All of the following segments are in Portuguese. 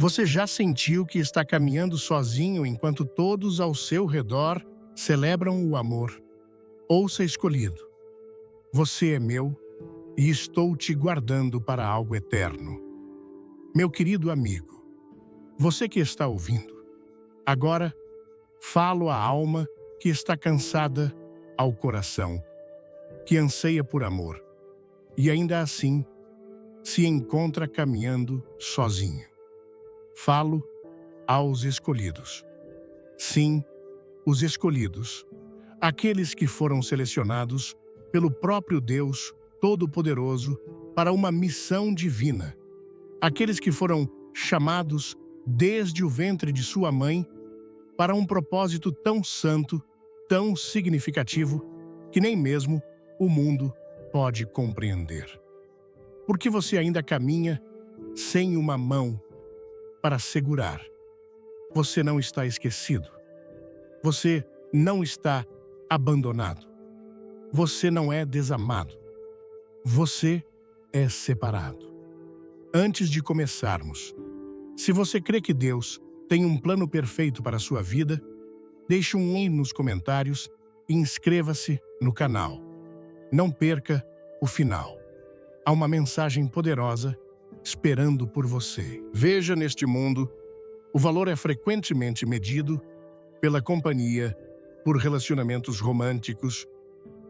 Você já sentiu que está caminhando sozinho enquanto todos ao seu redor celebram o amor? Ouça, escolhido. Você é meu e estou te guardando para algo eterno. Meu querido amigo, você que está ouvindo, agora falo à alma que está cansada, ao coração que anseia por amor e ainda assim se encontra caminhando sozinho. Falo aos escolhidos. Sim, os escolhidos, aqueles que foram selecionados pelo próprio Deus Todo-Poderoso para uma missão divina. Aqueles que foram chamados desde o ventre de sua mãe para um propósito tão santo, tão significativo, que nem mesmo o mundo pode compreender. Porque você ainda caminha sem uma mão para segurar. Você não está esquecido. Você não está abandonado. Você não é desamado. Você é separado. Antes de começarmos, se você crê que Deus tem um plano perfeito para a sua vida, deixe um "oi" nos comentários e inscreva-se no canal. Não perca o final. Há uma mensagem poderosa esperando por você. Veja, neste mundo, o valor é frequentemente medido pela companhia, por relacionamentos românticos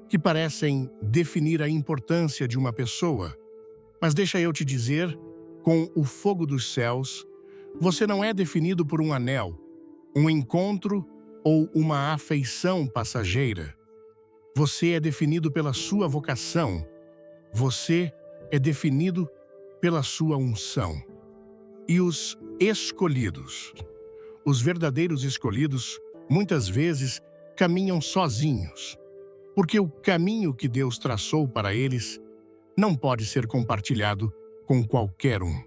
que parecem definir a importância de uma pessoa. Mas deixa eu te dizer, com o fogo dos céus, você não é definido por um anel, um encontro ou uma afeição passageira. Você é definido pela sua vocação. Você é definido pela sua unção. E os escolhidos, os verdadeiros escolhidos, muitas vezes caminham sozinhos, porque o caminho que Deus traçou para eles não pode ser compartilhado com qualquer um.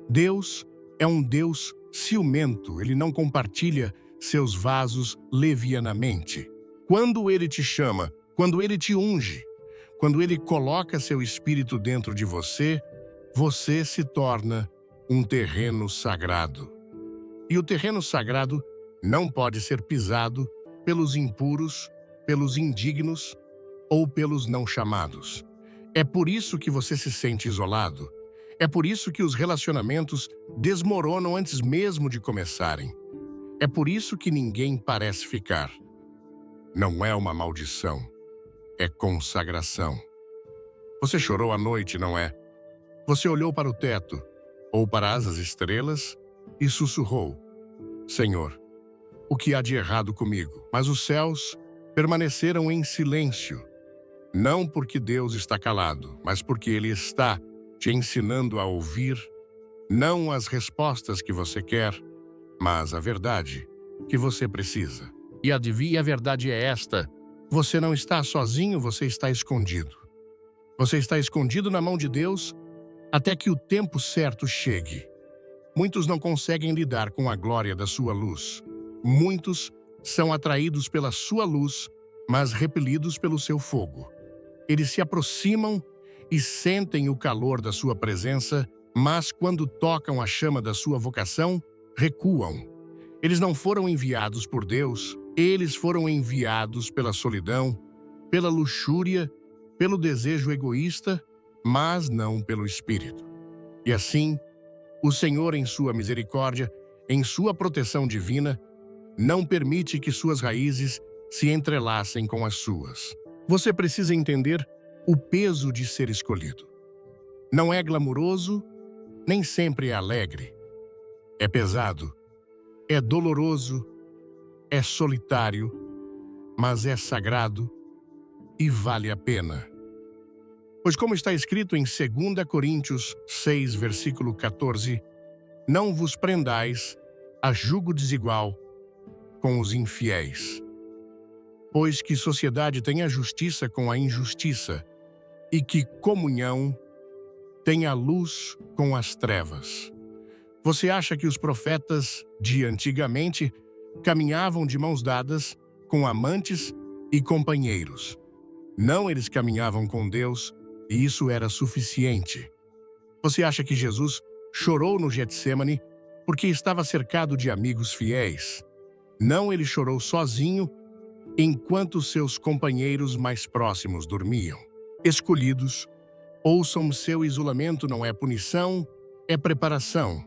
Deus é um Deus ciumento, ele não compartilha seus vasos levianamente. Quando ele te chama, quando ele te unge, quando ele coloca seu espírito dentro de você, você se torna um terreno sagrado. E o terreno sagrado não pode ser pisado pelos impuros, pelos indignos ou pelos não chamados. É por isso que você se sente isolado. É por isso que os relacionamentos desmoronam antes mesmo de começarem. É por isso que ninguém parece ficar. Não é uma maldição. É consagração. Você chorou à noite, não é? Você olhou para o teto, ou para as estrelas, e sussurrou: Senhor, o que há de errado comigo? Mas os céus permaneceram em silêncio. Não porque Deus está calado, mas porque Ele está te ensinando a ouvir, não as respostas que você quer, mas a verdade que você precisa. E adivinha, a verdade é esta: você não está sozinho, você está escondido. Você está escondido na mão de Deus até que o tempo certo chegue. Muitos não conseguem lidar com a glória da sua luz. Muitos são atraídos pela sua luz, mas repelidos pelo seu fogo. Eles se aproximam e sentem o calor da sua presença, mas quando tocam a chama da sua vocação, recuam. Eles não foram enviados por Deus, eles foram enviados pela solidão, pela luxúria, pelo desejo egoísta, mas não pelo Espírito. E assim, o Senhor, em sua misericórdia, em sua proteção divina, não permite que suas raízes se entrelacem com as suas. Você precisa entender o peso de ser escolhido. Não é glamuroso, nem sempre é alegre. É pesado, é doloroso, é solitário, mas é sagrado e vale a pena. Pois como está escrito em 2 Coríntios 6, versículo 14, não vos prendais a jugo desigual com os infiéis. Pois que sociedade tem a justiça com a injustiça, e que comunhão tem a luz com as trevas. Você acha que os profetas de antigamente caminhavam de mãos dadas com amantes e companheiros? Não, eles caminhavam com Deus e isso era suficiente. Você acha que Jesus chorou no Getsêmani porque estava cercado de amigos fiéis. Não, ele chorou sozinho enquanto seus companheiros mais próximos dormiam. Escolhidos, ouçam, seu isolamento não é punição, é preparação.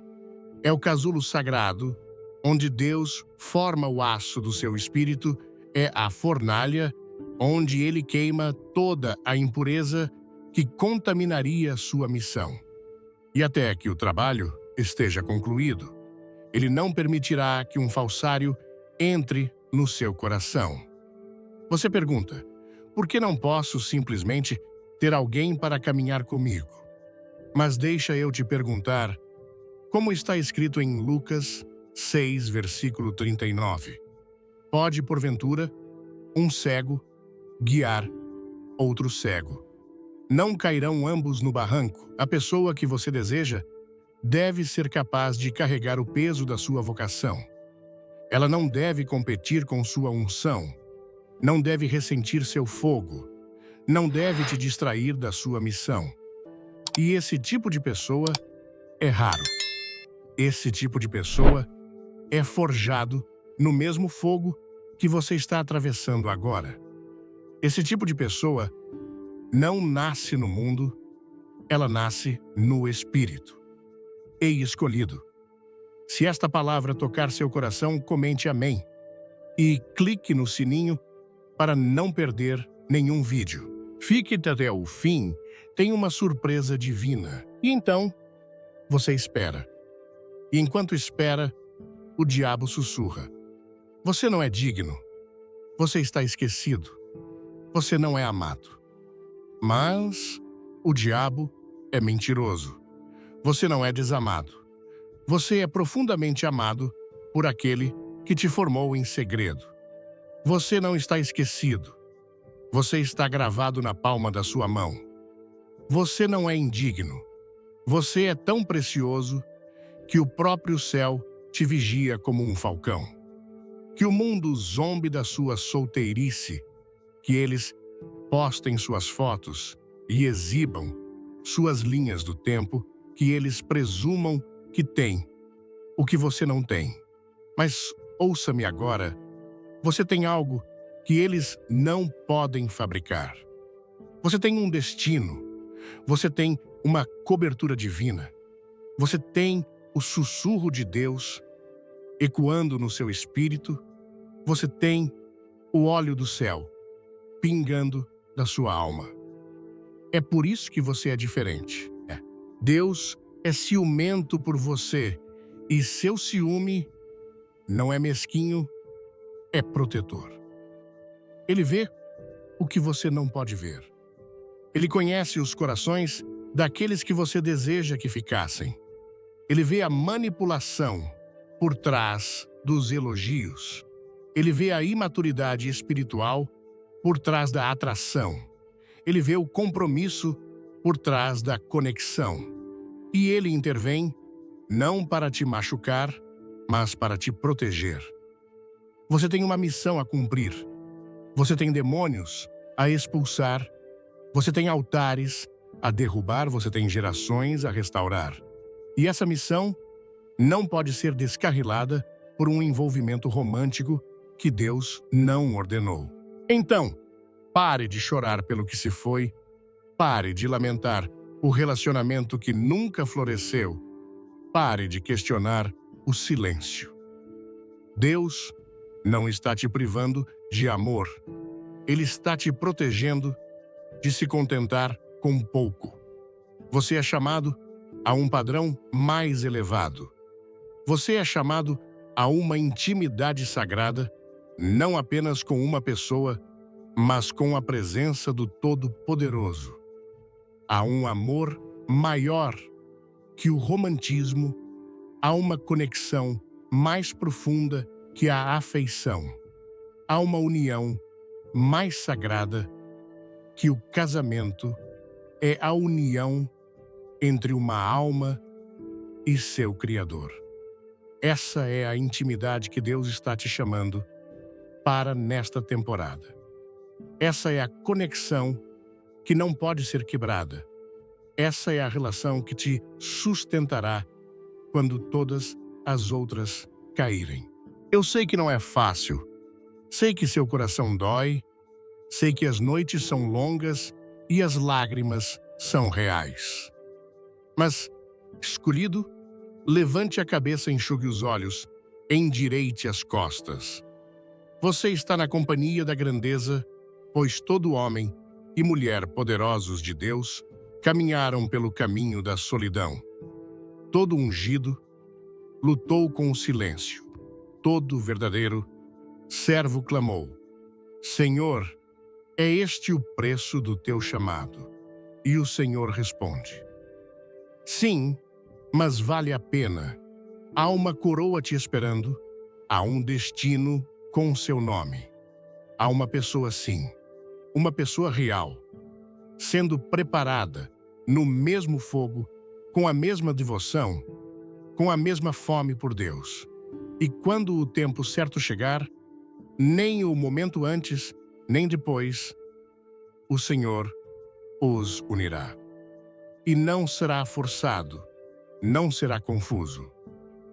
É o casulo sagrado, onde Deus forma o aço do seu espírito, é a fornalha, onde ele queima toda a impureza que contaminaria sua missão. E até que o trabalho esteja concluído, ele não permitirá que um falsário entre no seu coração. Você pergunta, por que não posso simplesmente ter alguém para caminhar comigo? Mas deixa eu te perguntar, como está escrito em Lucas 6, versículo 39. Pode, porventura, um cego guiar outro cego? Não cairão ambos no barranco? A pessoa que você deseja deve ser capaz de carregar o peso da sua vocação. Ela não deve competir com sua unção. Não deve ressentir seu fogo. Não deve te distrair da sua missão. E esse tipo de pessoa é raro. Esse tipo de pessoa é forjado no mesmo fogo que você está atravessando agora. Esse tipo de pessoa não nasce no mundo, ela nasce no Espírito. Ei, escolhido, se esta palavra tocar seu coração, comente amém e clique no sininho para não perder nenhum vídeo. Fique até o fim, tem uma surpresa divina. E então, você espera. E enquanto espera, o diabo sussurra. Você não é digno. Você está esquecido. Você não é amado. Mas o diabo é mentiroso. Você não é desamado. Você é profundamente amado por aquele que te formou em segredo. Você não está esquecido. Você está gravado na palma da sua mão. Você não é indigno. Você é tão precioso que o próprio céu te vigia como um falcão. Que o mundo zombe da sua solteirice, que eles postem suas fotos e exibam suas linhas do tempo, que eles presumam que têm o que você não tem. Mas ouça-me agora, você tem algo que eles não podem fabricar. Você tem um destino, você tem uma cobertura divina, você tem o sussurro de Deus ecoando no seu espírito, você tem o óleo do céu pingando da sua alma. É por isso que você é diferente. Deus é ciumento por você e seu ciúme não é mesquinho, é protetor. Ele vê o que você não pode ver. Ele conhece os corações daqueles que você deseja que ficassem. Ele vê a manipulação por trás dos elogios. Ele vê a imaturidade espiritual por trás da atração. Ele vê o compromisso por trás da conexão. E ele intervém não para te machucar, mas para te proteger. Você tem uma missão a cumprir. Você tem demônios a expulsar. Você tem altares a derrubar. Você tem gerações a restaurar. E essa missão não pode ser descarrilada por um envolvimento romântico que Deus não ordenou. Então, pare de chorar pelo que se foi. Pare de lamentar o relacionamento que nunca floresceu. Pare de questionar o silêncio. Deus não está te privando de amor. Ele está te protegendo de se contentar com pouco. Você é chamado a um padrão mais elevado. Você é chamado a uma intimidade sagrada, não apenas com uma pessoa, mas com a presença do Todo-Poderoso. Há um amor maior que o romantismo, há uma conexão mais profunda que a afeição. Há uma união mais sagrada que o casamento, é a união entre uma alma e seu Criador. Essa é a intimidade que Deus está te chamando para nesta temporada. Essa é a conexão que não pode ser quebrada. Essa é a relação que te sustentará quando todas as outras caírem. Eu sei que não é fácil. Sei que seu coração dói. Sei que as noites são longas e as lágrimas são reais. Mas, escolhido, levante a cabeça e enxugue os olhos, endireite as costas. Você está na companhia da grandeza, pois todo homem e mulher poderosos de Deus caminharam pelo caminho da solidão. Todo ungido lutou com o silêncio. Todo verdadeiro servo clamou: Senhor, é este o preço do teu chamado? E o Senhor responde: Sim, mas vale a pena. Há uma coroa te esperando, há um destino com seu nome. Há uma pessoa sim, uma pessoa real, sendo preparada no mesmo fogo, com a mesma devoção, com a mesma fome por Deus. E quando o tempo certo chegar, nem o momento antes, nem depois, o Senhor os unirá. E não será forçado, não será confuso,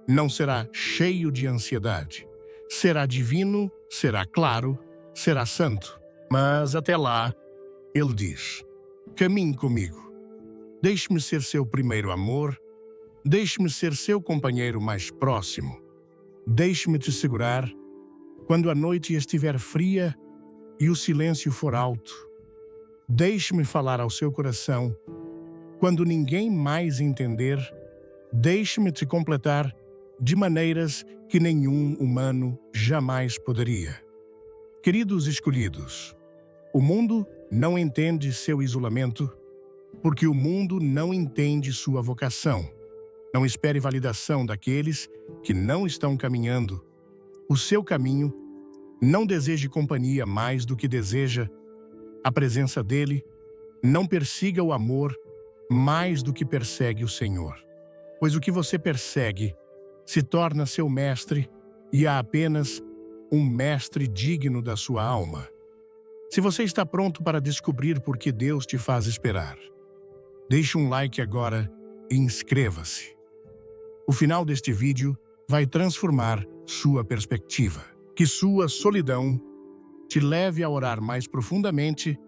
não será cheio de ansiedade. Será divino, será claro, será santo. Mas até lá, ele diz: caminhe comigo. Deixe-me ser seu primeiro amor. Deixe-me ser seu companheiro mais próximo. Deixe-me te segurar quando a noite estiver fria e o silêncio for alto. Deixe-me falar ao seu coração quando ninguém mais entender. Deixe-me te completar de maneiras que nenhum humano jamais poderia. Queridos escolhidos, o mundo não entende seu isolamento, porque o mundo não entende sua vocação. Não espere validação daqueles que não estão caminhando o seu caminho. Não deseje companhia mais do que deseja a presença dele. Não persiga o amor mais do que persegue o Senhor. Pois o que você persegue se torna seu mestre e há apenas um mestre digno da sua alma. Se você está pronto para descobrir por que Deus te faz esperar, deixe um like agora e inscreva-se. O final deste vídeo vai transformar sua perspectiva. Que sua solidão te leve a orar mais profundamente,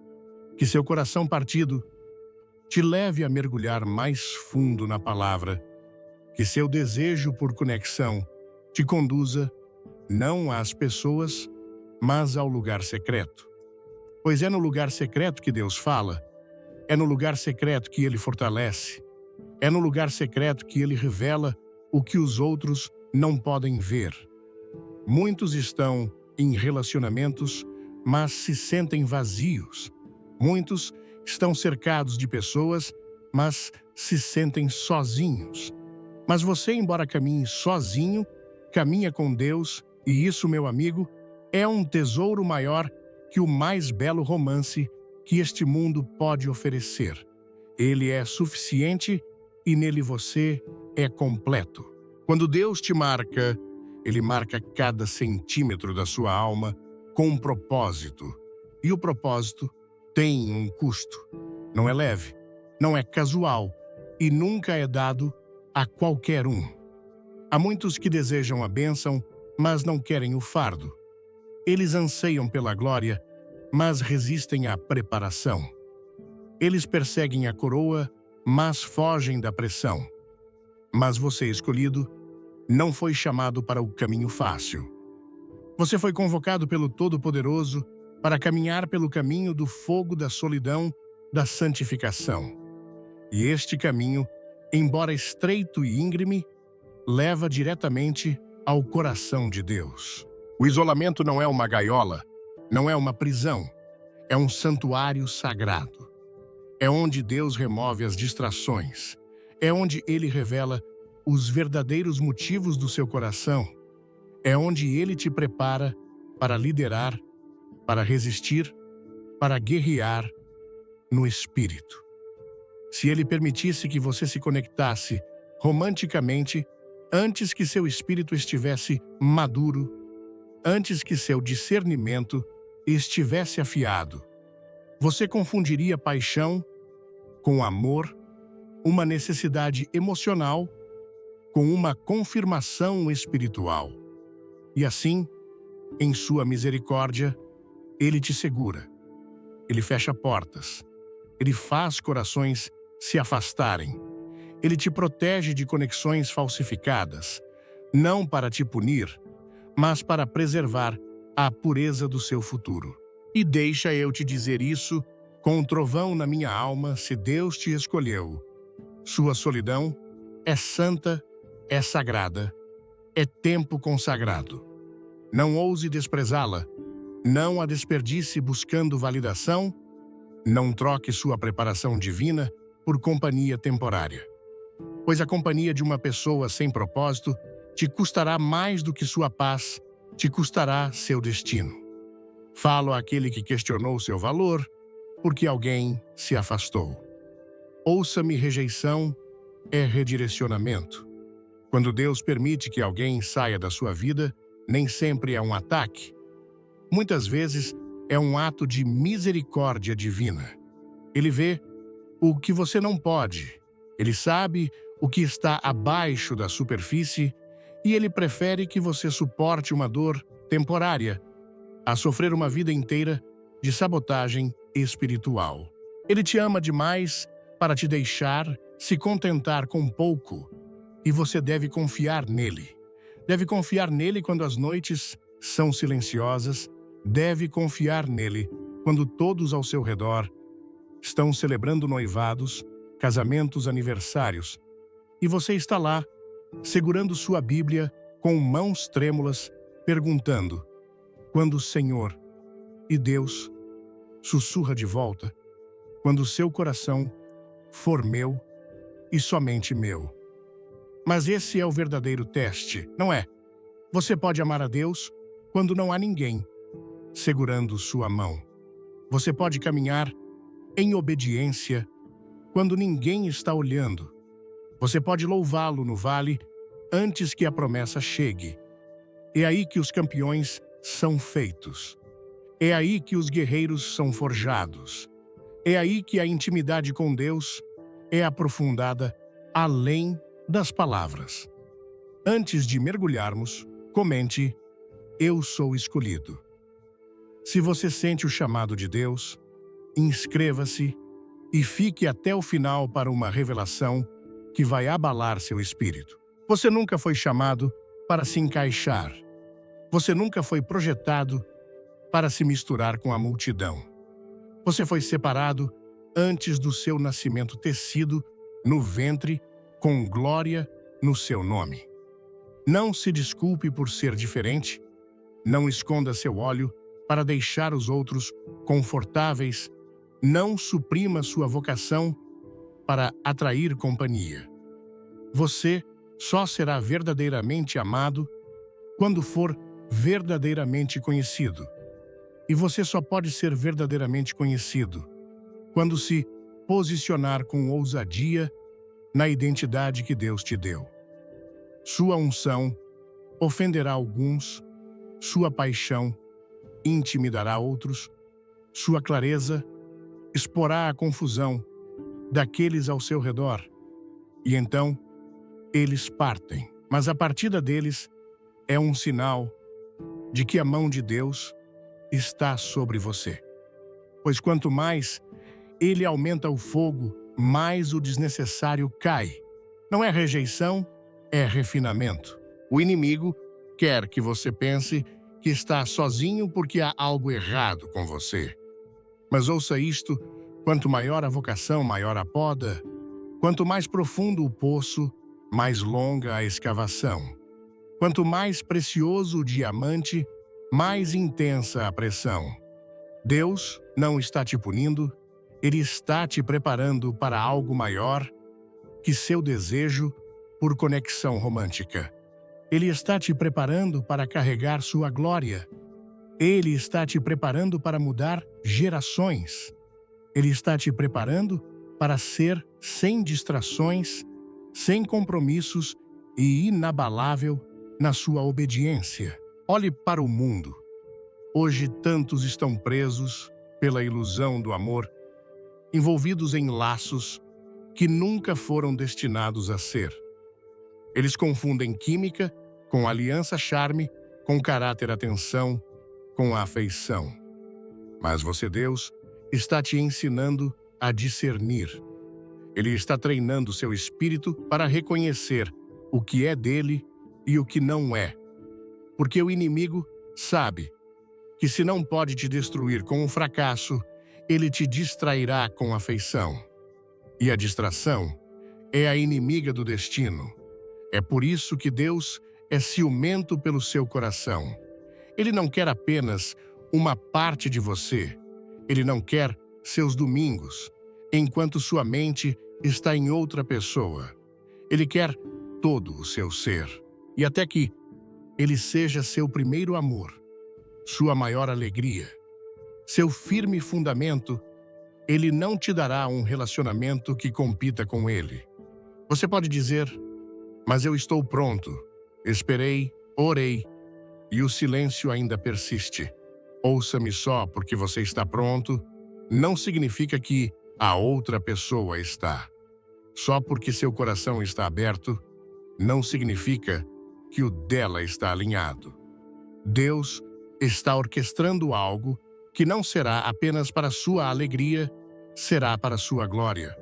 que seu coração partido te leve a mergulhar mais fundo na palavra, que seu desejo por conexão te conduza não às pessoas, mas ao lugar secreto. Pois é no lugar secreto que Deus fala, é no lugar secreto que Ele fortalece, é no lugar secreto que Ele revela o que os outros não podem ver. Muitos estão em relacionamentos, mas se sentem vazios. Muitos estão cercados de pessoas, mas se sentem sozinhos. Mas você, embora caminhe sozinho, caminha com Deus, e isso, meu amigo, é um tesouro maior que o mais belo romance que este mundo pode oferecer. Ele é suficiente e nele você é completo. Quando Deus te marca, Ele marca cada centímetro da sua alma com um propósito. E o propósito tem um custo. Não é leve, não é casual e nunca é dado a qualquer um. Há muitos que desejam a bênção, mas não querem o fardo. Eles anseiam pela glória, mas resistem à preparação. Eles perseguem a coroa, mas fogem da pressão. Mas você, escolhido, não foi chamado para o caminho fácil. Você foi convocado pelo Todo-Poderoso para caminhar pelo caminho do fogo da solidão, da santificação. E este caminho, embora estreito e íngreme, leva diretamente ao coração de Deus. O isolamento não é uma gaiola, não é uma prisão, é um santuário sagrado. É onde Deus remove as distrações, é onde Ele revela os verdadeiros motivos do seu coração, é onde Ele te prepara para liderar, para resistir, para guerrear no Espírito. Se Ele permitisse que você se conectasse romanticamente antes que seu espírito estivesse maduro, antes que seu discernimento estivesse afiado, você confundiria paixão com amor, uma necessidade emocional com uma confirmação espiritual. E assim, em sua misericórdia, ele te segura. Ele fecha portas. Ele faz corações se afastarem. Ele te protege de conexões falsificadas, não para te punir, mas para preservar a pureza do seu futuro. E deixa eu te dizer isso com um trovão na minha alma, se Deus te escolheu. Sua solidão é santa, é sagrada, é tempo consagrado. Não ouse desprezá-la, não a desperdice buscando validação, não troque sua preparação divina por companhia temporária. Pois a companhia de uma pessoa sem propósito te custará mais do que sua paz, te custará seu destino. Falo àquele que questionou seu valor, porque alguém se afastou. Ouça-me, rejeição é redirecionamento. Quando Deus permite que alguém saia da sua vida, nem sempre é um ataque. Muitas vezes é um ato de misericórdia divina. Ele vê o que você não pode. Ele sabe o que está abaixo da superfície e ele prefere que você suporte uma dor temporária a sofrer uma vida inteira de sabotagem espiritual. Ele te ama demais para te deixar se contentar com pouco e você deve confiar nele. Deve confiar nele quando as noites são silenciosas, deve confiar nele quando todos ao seu redor estão celebrando noivados, casamentos, aniversários, e você está lá, segurando sua Bíblia com mãos trêmulas, perguntando: quando o Senhor e Deus sussurra de volta, quando seu coração for meu e somente meu. Mas esse é o verdadeiro teste, não é? Você pode amar a Deus quando não há ninguém segurando sua mão. Você pode caminhar em obediência quando ninguém está olhando. Você pode louvá-lo no vale antes que a promessa chegue. É aí que os campeões são feitos. É aí que os guerreiros são forjados. É aí que a intimidade com Deus é aprofundada além das palavras. Antes de mergulharmos, comente: eu sou escolhido. Se você sente o chamado de Deus, inscreva-se e fique até o final para uma revelação que vai abalar seu espírito. Você nunca foi chamado para se encaixar. Você nunca foi projetado para se misturar com a multidão. Você foi separado antes do seu nascimento, tecido no ventre com glória no seu nome. Não se desculpe por ser diferente. Não esconda seu óleo para deixar os outros confortáveis. Não suprima sua vocação para atrair companhia. Você só será verdadeiramente amado quando for verdadeiramente conhecido. E você só pode ser verdadeiramente conhecido quando se posicionar com ousadia na identidade que Deus te deu. Sua unção ofenderá alguns, sua paixão intimidará outros, sua clareza exporá a confusão daqueles ao seu redor. E então, eles partem. Mas a partida deles é um sinal de que a mão de Deus está sobre você. Pois quanto mais ele aumenta o fogo, mais o desnecessário cai. Não é rejeição, é refinamento. O inimigo quer que você pense que está sozinho porque há algo errado com você. Mas ouça isto: quanto maior a vocação, maior a poda. Quanto mais profundo o poço, mais longa a escavação. Quanto mais precioso o diamante, mais intensa a pressão. Deus não está te punindo, Ele está te preparando para algo maior que seu desejo por conexão romântica. Ele está te preparando para carregar sua glória. Ele está te preparando para mudar gerações. Ele está te preparando para ser sem distrações, sem compromissos e inabalável na sua obediência. Olhe para o mundo. Hoje tantos estão presos pela ilusão do amor, envolvidos em laços que nunca foram destinados a ser. Eles confundem química com aliança charme, com caráter atenção, com afeição. Mas você, Deus, está te ensinando a discernir. Ele está treinando seu espírito para reconhecer o que é dele e o que não é. Porque o inimigo sabe que se não pode te destruir com um fracasso, ele te distrairá com afeição. E a distração é a inimiga do destino. É por isso que Deus é ciumento pelo seu coração. Ele não quer apenas uma parte de você. Ele não quer seus domingos, enquanto sua mente está em outra pessoa. Ele quer todo o seu ser. E até que ele seja seu primeiro amor, sua maior alegria, seu firme fundamento, ele não te dará um relacionamento que compita com ele. Você pode dizer, mas eu estou pronto, esperei, orei, e o silêncio ainda persiste. Ouça-me só porque você está pronto, não significa que a outra pessoa está. Só porque seu coração está aberto, não significa que o dela está alinhado. Deus está orquestrando algo que não será apenas para sua alegria, será para sua glória.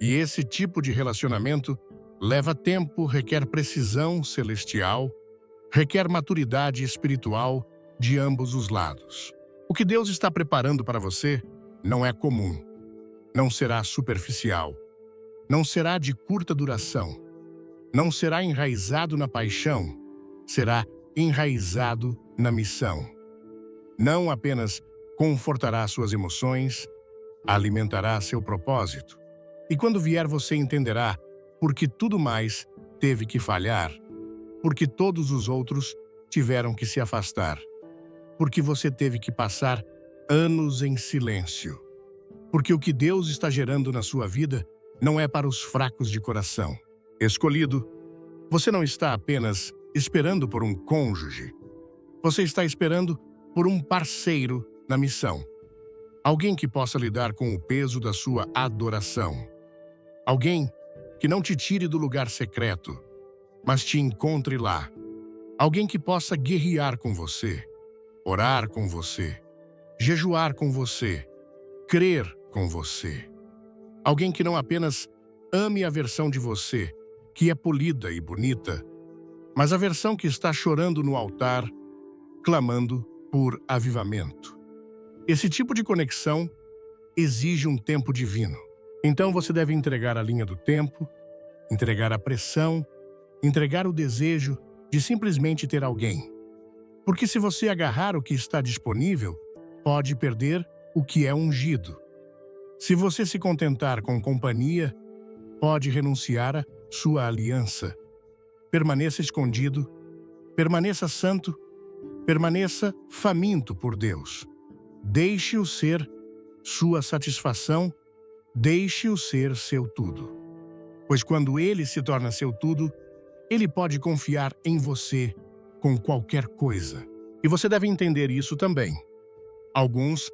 E esse tipo de relacionamento leva tempo, requer precisão celestial, requer maturidade espiritual de ambos os lados. O que Deus está preparando para você não é comum, não será superficial, não será de curta duração, não será enraizado na paixão, será enraizado na missão. Não apenas confortará suas emoções, alimentará seu propósito. E quando vier você entenderá porque tudo mais teve que falhar, porque todos os outros tiveram que se afastar, porque você teve que passar anos em silêncio. Porque o que Deus está gerando na sua vida não é para os fracos de coração. Escolhido, você não está apenas esperando por um cônjuge. Você está esperando por um parceiro na missão. Alguém que possa lidar com o peso da sua adoração. Alguém que não te tire do lugar secreto, mas te encontre lá. Alguém que possa guerrear com você, orar com você, jejuar com você, crer com você. Alguém que não apenas ame a versão de você, que é polida e bonita, mas a versão que está chorando no altar, clamando por avivamento. Esse tipo de conexão exige um tempo divino. Então você deve entregar a linha do tempo, entregar a pressão, entregar o desejo de simplesmente ter alguém. Porque se você agarrar o que está disponível, pode perder o que é ungido. Se você se contentar com companhia, pode renunciar à sua aliança. Permaneça escondido, permaneça santo, permaneça faminto por Deus. Deixe-o ser sua satisfação, deixe-o ser seu tudo. Pois quando ele se torna seu tudo, ele pode confiar em você com qualquer coisa. E você deve entender isso também. Alguns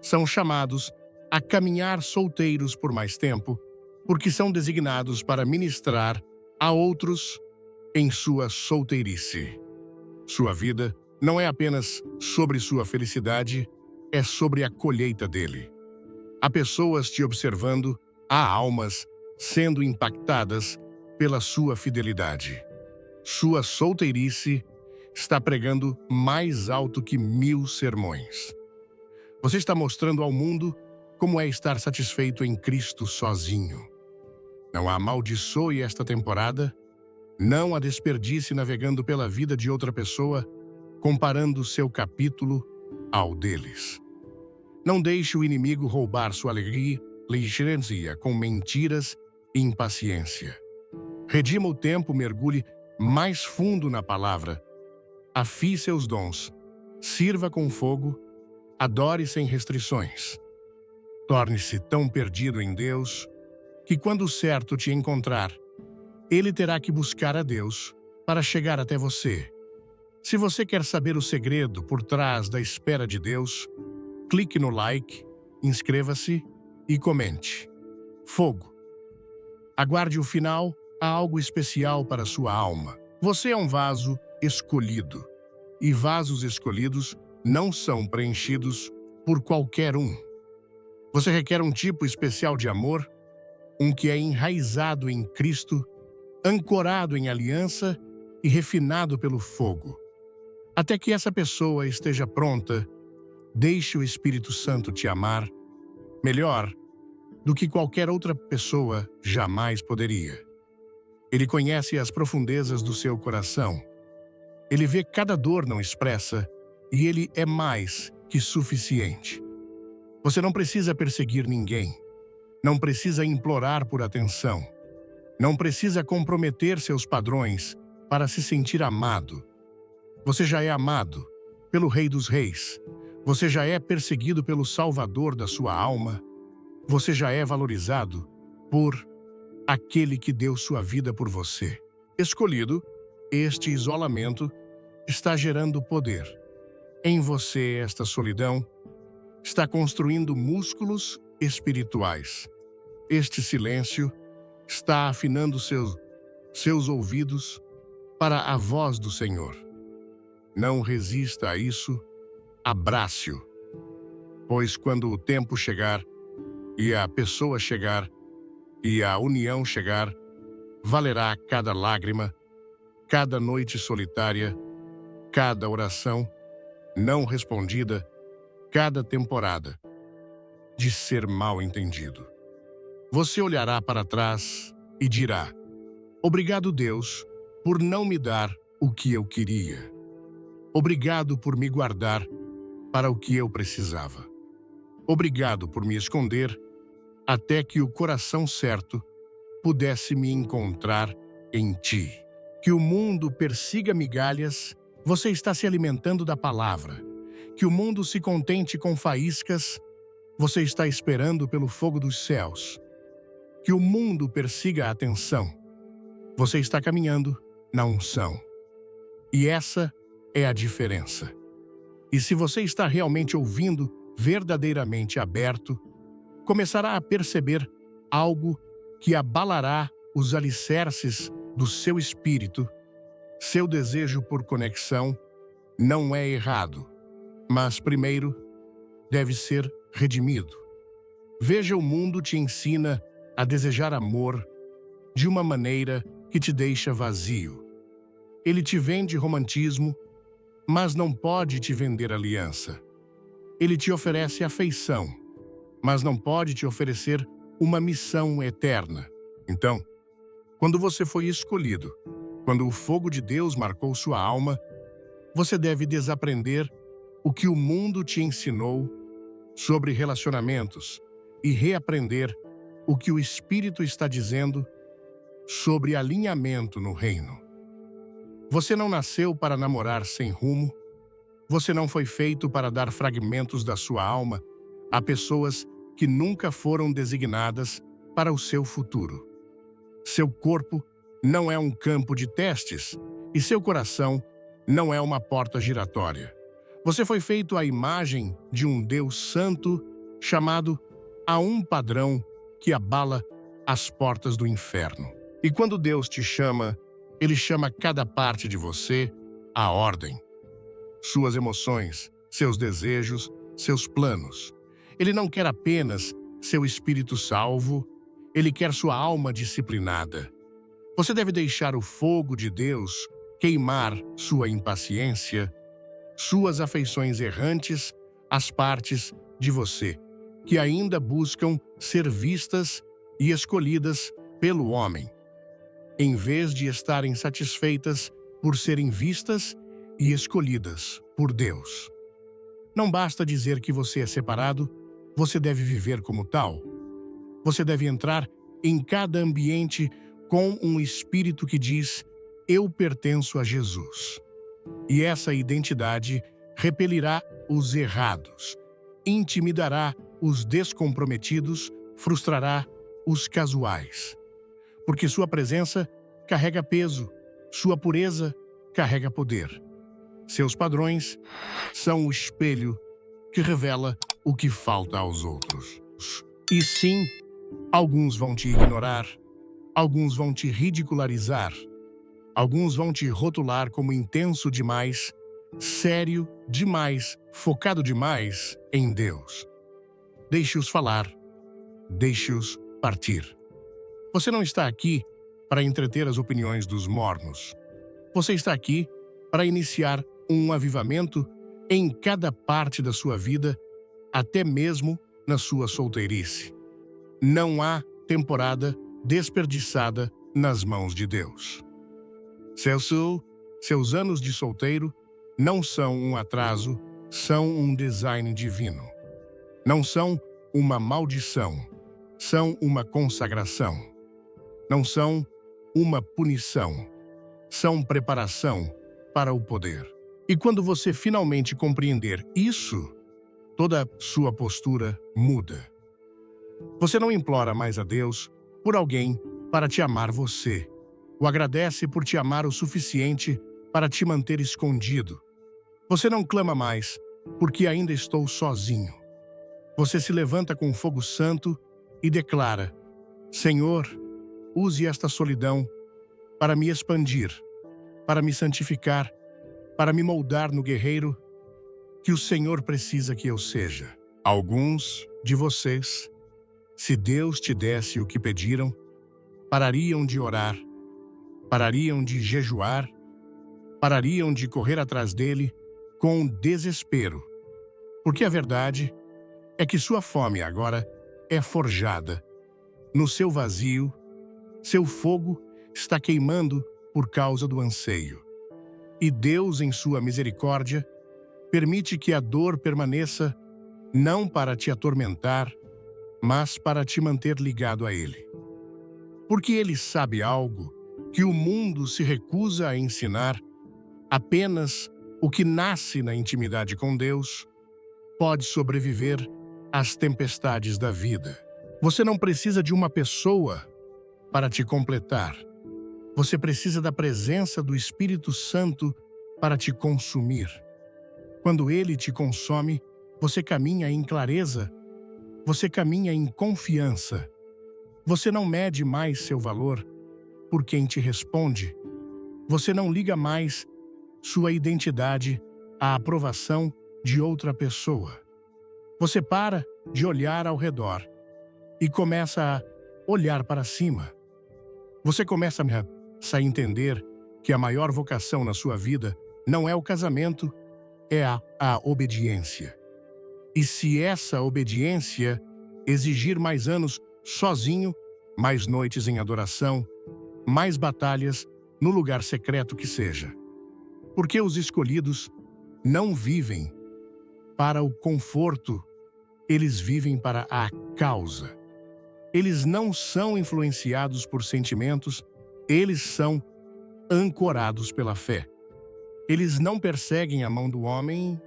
são chamados a caminhar solteiros por mais tempo, porque são designados para ministrar a outros em sua solteirice. Sua vida não é apenas sobre sua felicidade, é sobre a colheita dele. Há pessoas te observando, há almas sendo impactadas pela sua fidelidade. Sua solteirice está pregando mais alto que 1000 sermões. Você está mostrando ao mundo como é estar satisfeito em Cristo sozinho. Não a amaldiçoe esta temporada, não a desperdice navegando pela vida de outra pessoa, comparando seu capítulo ao deles. Não deixe o inimigo roubar sua alegria, ligeireza com mentiras e impaciência. Redima o tempo, mergulhe mais fundo na palavra. Afie seus dons, sirva com fogo, adore sem restrições. Torne-se tão perdido em Deus que quando o certo te encontrar, ele terá que buscar a Deus para chegar até você. Se você quer saber o segredo por trás da espera de Deus, clique no like, inscreva-se e comente. Fogo. Aguarde o final há algo especial para sua alma. Você é um vaso escolhido. E vasos escolhidos não são preenchidos por qualquer um. Você requer um tipo especial de amor, um que é enraizado em Cristo, ancorado em aliança e refinado pelo fogo. Até que essa pessoa esteja pronta, deixe o Espírito Santo te amar melhor do que qualquer outra pessoa jamais poderia. Ele conhece as profundezas do seu coração. Ele vê cada dor não expressa e ele é mais que suficiente. Você não precisa perseguir ninguém. Não precisa implorar por atenção. Não precisa comprometer seus padrões para se sentir amado. Você já é amado pelo Rei dos Reis. Você já é perseguido pelo Salvador da sua alma. Você já é valorizado por aquele que deu sua vida por você. Escolhido, este isolamento está gerando poder. Em você, esta solidão está construindo músculos espirituais. Este silêncio está afinando seus ouvidos para a voz do Senhor. Não resista a isso, abrace-o. Pois quando o tempo chegar, e a pessoa chegar, e a união chegar, valerá cada lágrima, cada noite solitária, cada oração não respondida, cada temporada de ser mal entendido. Você olhará para trás e dirá: obrigado, Deus, por não me dar o que eu queria. Obrigado por me guardar para o que eu precisava. Obrigado por me esconder até que o coração certo pudesse me encontrar em ti. Que o mundo persiga migalhas, você está se alimentando da palavra. Que o mundo se contente com faíscas, você está esperando pelo fogo dos céus. Que o mundo persiga a atenção, você está caminhando na unção. E essa é a diferença. E se você está realmente ouvindo, verdadeiramente aberto, começará a perceber algo que abalará os alicerces do seu espírito. Seu desejo por conexão não é errado, mas primeiro deve ser redimido. Veja, o mundo te ensina a desejar amor de uma maneira que te deixa vazio. Ele te vende romantismo, mas não pode te vender aliança. Ele te oferece afeição, mas não pode te oferecer uma missão eterna. Então, quando você foi escolhido, quando o fogo de Deus marcou sua alma, você deve desaprender o que o mundo te ensinou sobre relacionamentos e reaprender o que o Espírito está dizendo sobre alinhamento no reino. Você não nasceu para namorar sem rumo. Você não foi feito para dar fragmentos da sua alma a pessoas que nunca foram designadas para o seu futuro. Seu corpo não é um campo de testes e seu coração não é uma porta giratória. Você foi feito à imagem de um Deus santo chamado a um padrão que abala as portas do inferno. E quando Deus te chama, Ele chama cada parte de você à ordem. Suas emoções, seus desejos, seus planos. Ele não quer apenas seu espírito salvo, Ele quer sua alma disciplinada. Você deve deixar o fogo de Deus queimar sua impaciência, suas afeições errantes, as partes de você que ainda buscam ser vistas e escolhidas pelo homem, em vez de estarem satisfeitas por serem vistas e escolhidas por Deus. Não basta dizer que você é separado, você deve viver como tal. Você deve entrar em cada ambiente com um espírito que diz: eu pertenço a Jesus. E essa identidade repelirá os errados, intimidará os descomprometidos, frustrará os casuais. Porque sua presença carrega peso, sua pureza carrega poder. Seus padrões são o espelho que revela o que falta aos outros. E sim, alguns vão te ignorar, Alguns vão te ridicularizar. Alguns vão te rotular como intenso demais, sério demais, focado demais em Deus. Deixe-os falar. Deixe-os partir. Você não está aqui para entreter as opiniões dos mornos. Você está aqui para iniciar um avivamento em cada parte da sua vida, até mesmo na sua solteirice. Não há temporada desperdiçada nas mãos de Deus. Seus anos de solteiro não são um atraso, são um design divino. Não são uma maldição, são uma consagração. Não são uma punição, são preparação para o poder. E quando você finalmente compreender isso, toda sua postura muda. Você não implora mais a Deus por alguém para te amar você. O agradece por te amar o suficiente para te manter escondido. Você não clama mais, porque ainda estou sozinho. Você se levanta com fogo santo e declara: Senhor, use esta solidão para me expandir, para me santificar, para me moldar no guerreiro que o Senhor precisa que eu seja. Alguns de vocês, se Deus te desse o que pediram, parariam de orar, parariam de jejuar, parariam de correr atrás dele com desespero. Porque a verdade é que sua fome agora é forjada. No seu vazio, seu fogo está queimando por causa do anseio. E Deus, em sua misericórdia, permite que a dor permaneça não para te atormentar, mas para te manter ligado a Ele. Porque Ele sabe algo que o mundo se recusa a ensinar: apenas o que nasce na intimidade com Deus pode sobreviver às tempestades da vida. Você não precisa de uma pessoa para te completar. Você precisa da presença do Espírito Santo para te consumir. Quando Ele te consome, você caminha em clareza, você caminha em confiança. Você não mede mais seu valor por quem te responde. Você não liga mais sua identidade à aprovação de outra pessoa. Você para de olhar ao redor e começa a olhar para cima. Você começa a entender que a maior vocação na sua vida não é o casamento, é a obediência. E se essa obediência exigir mais anos sozinho, mais noites em adoração, mais batalhas no lugar secreto que seja. Porque os escolhidos não vivem para o conforto, eles vivem para a causa. Eles não são influenciados por sentimentos, eles são ancorados pela fé. Eles não perseguem a mão do homem,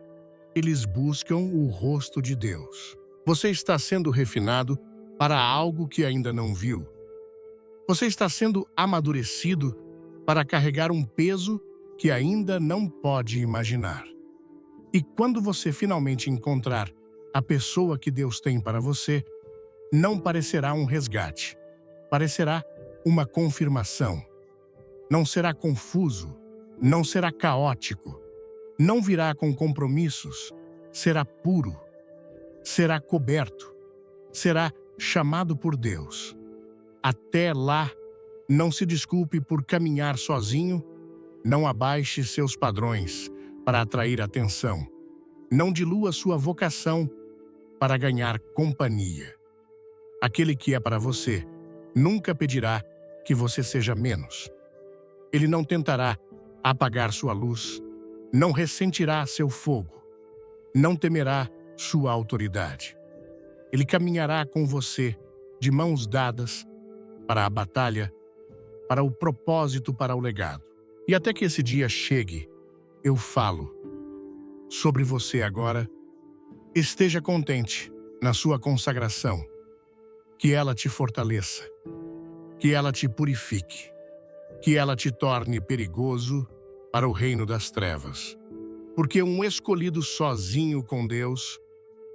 eles buscam o rosto de Deus. Você está sendo refinado para algo que ainda não viu. Você está sendo amadurecido para carregar um peso que ainda não pode imaginar. E quando você finalmente encontrar a pessoa que Deus tem para você, não parecerá um resgate, parecerá uma confirmação. Não será confuso, não será caótico, não virá com compromissos, será puro, será coberto, será chamado por Deus. Até lá, não se desculpe por caminhar sozinho, não abaixe seus padrões para atrair atenção, não dilua sua vocação para ganhar companhia. Aquele que é para você nunca pedirá que você seja menos. Ele não tentará apagar sua luz, não ressentirá seu fogo, não temerá sua autoridade. Ele caminhará com você de mãos dadas para a batalha, para o propósito, para o legado. E até que esse dia chegue, eu falo sobre você agora. Esteja contente na sua consagração, que ela te fortaleça, que ela te purifique, que ela te torne perigoso para o reino das trevas. Porque um escolhido sozinho com Deus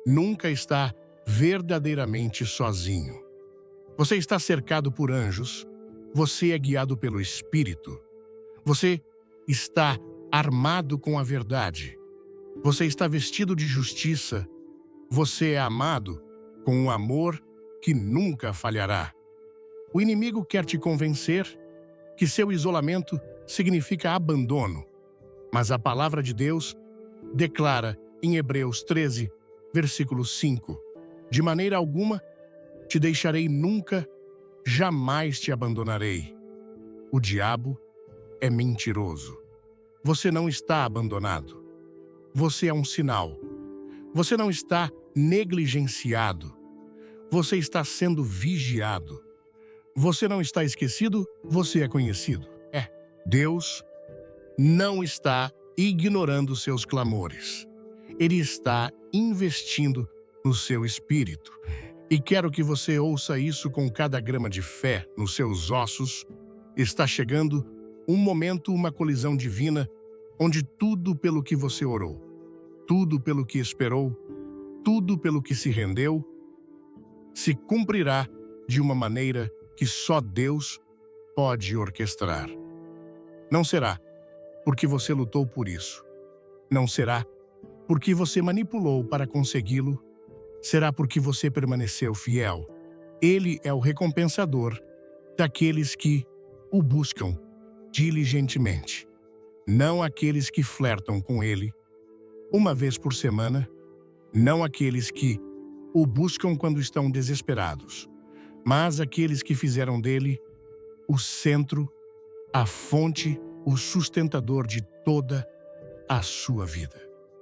nunca está verdadeiramente sozinho. Você está cercado por anjos, Você é guiado pelo Espírito. Você está armado com a verdade. Você está vestido de justiça. Você é amado com um amor que nunca falhará. O inimigo quer te convencer que seu isolamento significa abandono, mas a palavra de Deus declara em Hebreus 13, versículo 5, de maneira alguma te deixarei nunca, jamais te abandonarei. O diabo é mentiroso. Você não está abandonado. Você é um sinal. Você não está negligenciado. Você está sendo vigiado. Você não está esquecido, você é conhecido. Deus não está ignorando seus clamores. Ele está investindo no seu espírito. E quero que você ouça isso com cada grama de fé nos seus ossos. Está chegando um momento, uma colisão divina, onde tudo pelo que você orou, tudo pelo que esperou, tudo pelo que se rendeu, se cumprirá de uma maneira que só Deus pode orquestrar. Não será porque você lutou por isso. Não será porque você manipulou para consegui-lo. Será porque você permaneceu fiel. Ele é o recompensador daqueles que o buscam diligentemente. Não aqueles que flertam com ele uma vez por semana. Não aqueles que o buscam quando estão desesperados. Mas aqueles que fizeram dele o centro, a fonte, o sustentador de toda a sua vida.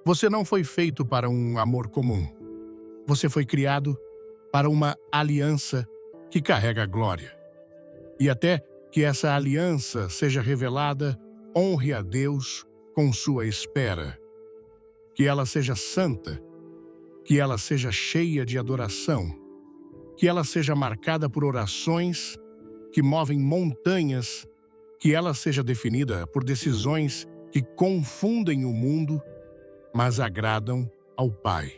Você não foi feito para um amor comum. Você foi criado para uma aliança que carrega glória. E até que essa aliança seja revelada, honre a Deus com sua espera. Que ela seja santa, que ela seja cheia de adoração, que ela seja marcada por orações que movem montanhas, que ela seja definida por decisões que confundem o mundo, mas agradam ao Pai.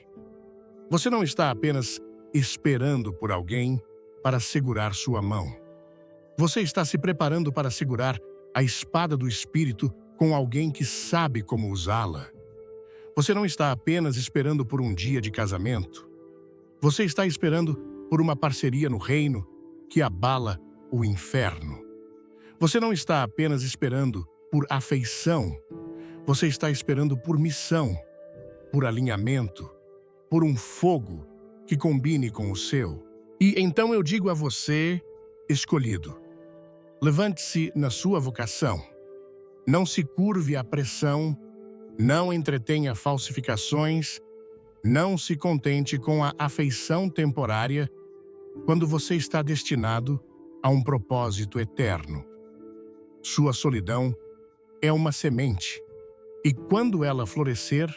Você não está apenas esperando por alguém para segurar sua mão. Você está se preparando para segurar a espada do Espírito com alguém que sabe como usá-la. Você não está apenas esperando por um dia de casamento. Você está esperando por uma parceria no reino que abala o inferno. Você não está apenas esperando por afeição. Você está esperando por missão, por alinhamento, por um fogo que combine com o seu. E então eu digo a você, escolhido, levante-se na sua vocação. Não se curve à pressão, não entretenha falsificações, não se contente com a afeição temporária quando você está destinado a um propósito eterno. Sua solidão é uma semente, e quando ela florescer,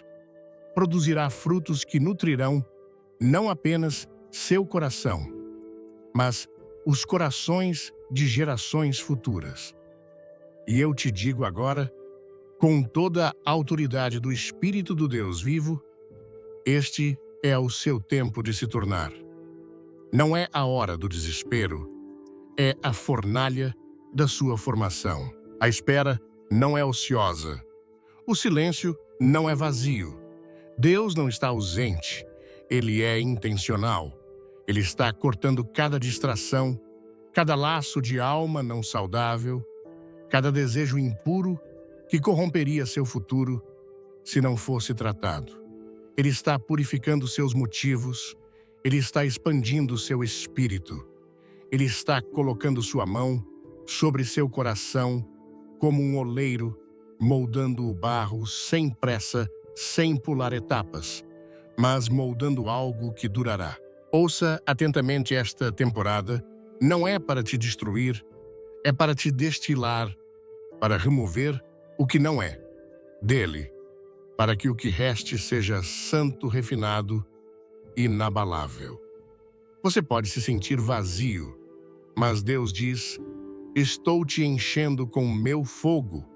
produzirá frutos que nutrirão não apenas seu coração, mas os corações de gerações futuras. E eu te digo agora, com toda a autoridade do Espírito do Deus vivo, este é o seu tempo de se tornar. Não é a hora do desespero, é a fornalha da sua formação. A espera não é ociosa. O silêncio não é vazio. Deus não está ausente, ele é intencional. Ele está cortando cada distração, cada laço de alma não saudável, cada desejo impuro que corromperia seu futuro se não fosse tratado. Ele está purificando seus motivos, ele está expandindo seu espírito, ele está colocando sua mão sobre seu coração como um oleiro, moldando o barro sem pressa, sem pular etapas, mas moldando algo que durará. Ouça atentamente esta temporada, não é para te destruir, é para te destilar, para remover o que não é dele, para que o que reste seja santo, refinado e inabalável. Você pode se sentir vazio, mas Deus diz, estou te enchendo com meu fogo.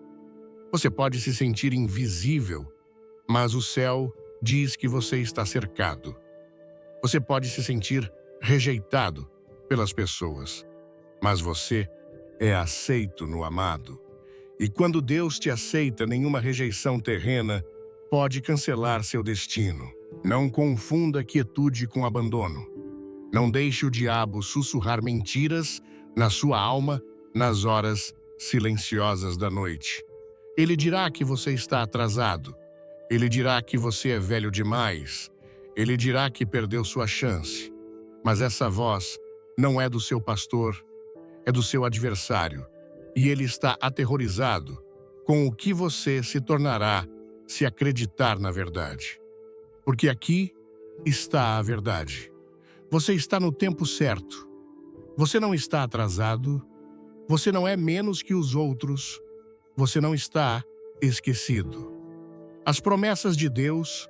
Você pode se sentir invisível, mas o céu diz que você está cercado. Você pode se sentir rejeitado pelas pessoas, mas você é aceito no amado. E quando Deus te aceita, nenhuma rejeição terrena pode cancelar seu destino. Não confunda quietude com abandono. Não deixe o diabo sussurrar mentiras na sua alma nas horas silenciosas da noite. Ele dirá que você está atrasado. Ele dirá que você é velho demais. Ele dirá que perdeu sua chance. Mas essa voz não é do seu pastor, é do seu adversário. E ele está aterrorizado com o que você se tornará se acreditar na verdade. Porque aqui está a verdade. Você está no tempo certo. Você não está atrasado. Você não é menos que os outros. Você não está esquecido. As promessas de Deus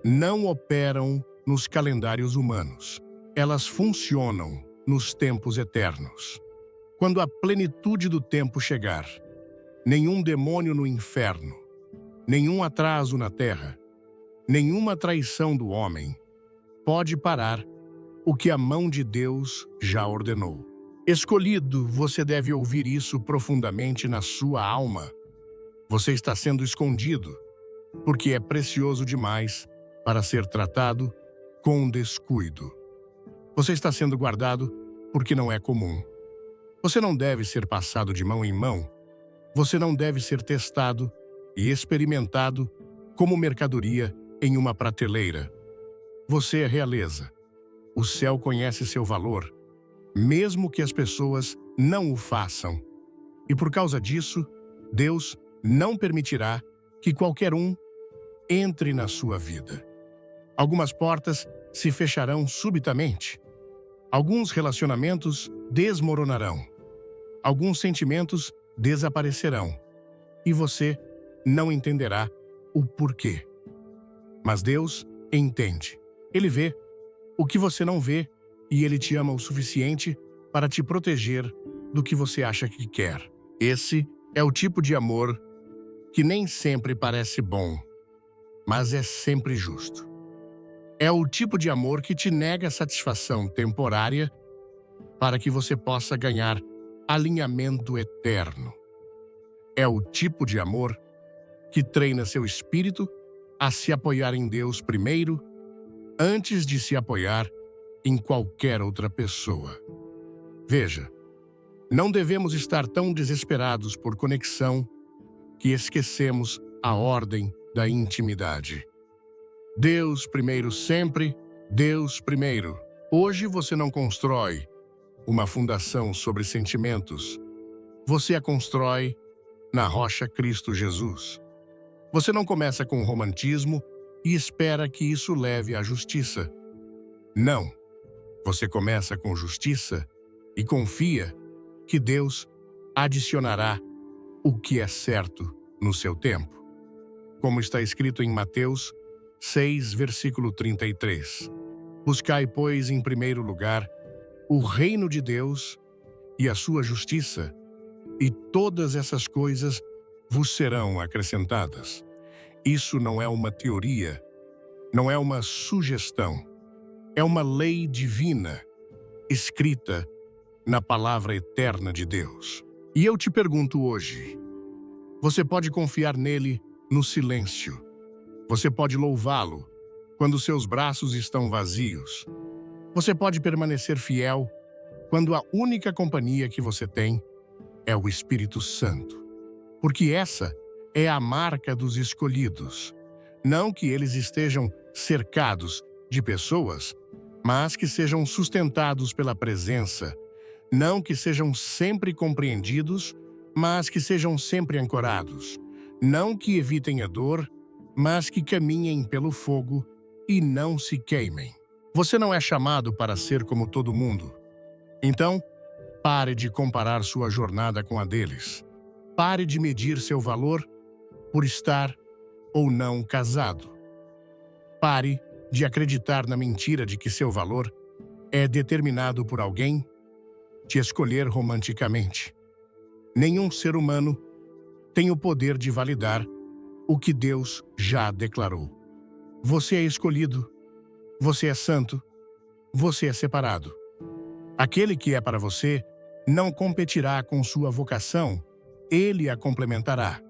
não operam nos calendários humanos. Elas funcionam nos tempos eternos. Quando a plenitude do tempo chegar, nenhum demônio no inferno, nenhum atraso na terra, nenhuma traição do homem pode parar o que a mão de Deus já ordenou. Escolhido, você deve ouvir isso profundamente na sua alma. Você está sendo escondido, porque é precioso demais para ser tratado com descuido. Você está sendo guardado porque não é comum. Você não deve ser passado de mão em mão. Você não deve ser testado e experimentado como mercadoria em uma prateleira. Você é realeza. O céu conhece seu valor, mesmo que as pessoas não o façam. E por causa disso, Deus não permitirá que qualquer um entre na sua vida. Algumas portas se fecharão subitamente. Alguns relacionamentos desmoronarão. Alguns sentimentos desaparecerão. E você não entenderá o porquê. Mas Deus entende. Ele vê o que você não vê e Ele te ama o suficiente para te proteger do que você acha que quer. Esse é o tipo de amor que nem sempre parece bom, mas é sempre justo. É o tipo de amor que te nega satisfação temporária para que você possa ganhar alinhamento eterno. É o tipo de amor que treina seu espírito a se apoiar em Deus primeiro, antes de se apoiar em qualquer outra pessoa. Veja, não devemos estar tão desesperados por conexão que esquecemos a ordem da intimidade. Deus primeiro sempre, Deus primeiro. Hoje você não constrói uma fundação sobre sentimentos. Você a constrói na rocha Cristo Jesus. Você não começa com romantismo e espera que isso leve à justiça. Não. Você começa com justiça e confia que Deus adicionará o que é certo no seu tempo. Como está escrito em Mateus 6, versículo 33. Buscai, pois, em primeiro lugar, o reino de Deus e a sua justiça, e todas essas coisas vos serão acrescentadas. Isso não é uma teoria, não é uma sugestão, é uma lei divina, escrita na palavra eterna de Deus. E eu te pergunto hoje, você pode confiar nele no silêncio? Você pode louvá-lo quando seus braços estão vazios? Você pode permanecer fiel quando a única companhia que você tem é o Espírito Santo? Porque essa é a marca dos escolhidos. Não que eles estejam cercados de pessoas, mas que sejam sustentados pela presença. Não que sejam sempre compreendidos, mas que sejam sempre ancorados. Não que evitem a dor, mas que caminhem pelo fogo e não se queimem. Você não é chamado para ser como todo mundo. Então, pare de comparar sua jornada com a deles. Pare de medir seu valor por estar ou não casado. Pare de acreditar na mentira de que seu valor é determinado por alguém te escolher romanticamente. Nenhum ser humano tem o poder de validar o que Deus já declarou. Você é escolhido, você é santo, você é separado. Aquele que é para você Não competirá com sua vocação, ele a complementará.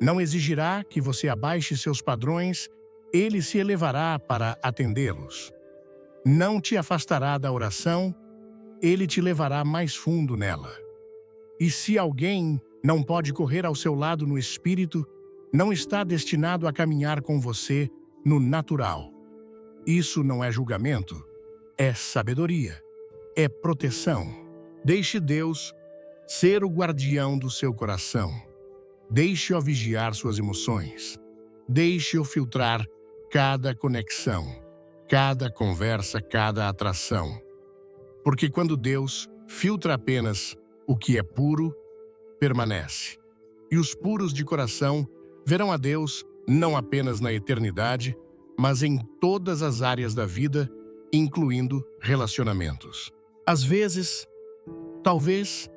Não exigirá que você abaixe seus padrões, ele se elevará para atendê-los. Não te afastará da oração, ele te levará mais fundo nela. E se alguém não pode correr ao seu lado no espírito, não está destinado a caminhar com você no natural. Isso não é julgamento, é sabedoria, é proteção. Deixe Deus ser o guardião do seu coração. Deixe-o vigiar suas emoções. Deixe-o filtrar cada conexão, cada conversa, cada atração. Porque quando Deus filtra apenas o que é puro, permanece. E os puros de coração verão a Deus não apenas na eternidade, mas em todas as áreas da vida, incluindo relacionamentos. Às vezes, talvez,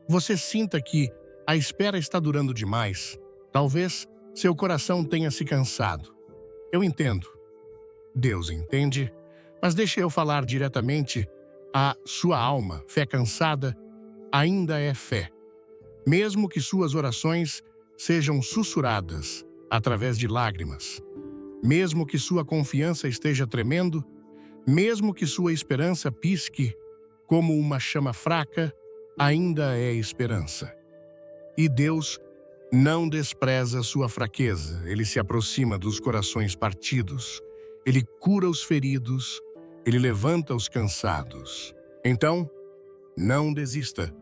você sinta que a espera está durando demais. Talvez seu coração tenha se cansado. Eu entendo. Deus entende, mas deixe eu falar diretamente à sua alma. Fé cansada ainda é fé. Mesmo que suas orações sejam sussurradas através de lágrimas, mesmo que sua confiança esteja tremendo, mesmo que sua esperança pisque como uma chama fraca, ainda é esperança. E Deus não despreza sua fraqueza, ele se aproxima dos corações partidos, ele cura os feridos, ele levanta os cansados. Então, não desista,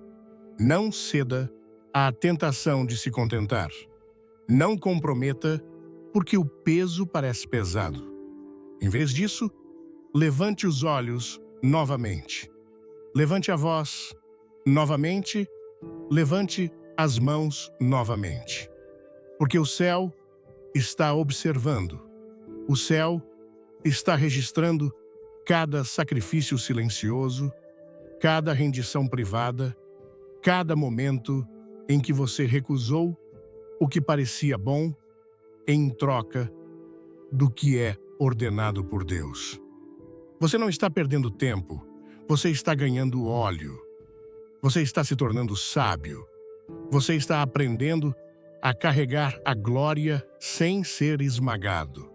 não ceda à tentação de se contentar. Não comprometa, porque o peso parece pesado. Em vez disso, levante os olhos novamente. Levante a voz novamente, levante as mãos novamente. Porque o céu está observando. O céu está registrando cada sacrifício silencioso, cada rendição privada, cada momento em que você recusou o que parecia bom em troca do que é ordenado por Deus. Você não está perdendo tempo, você está ganhando óleo. Você está se tornando sábio. Você está aprendendo a carregar a glória sem ser esmagado.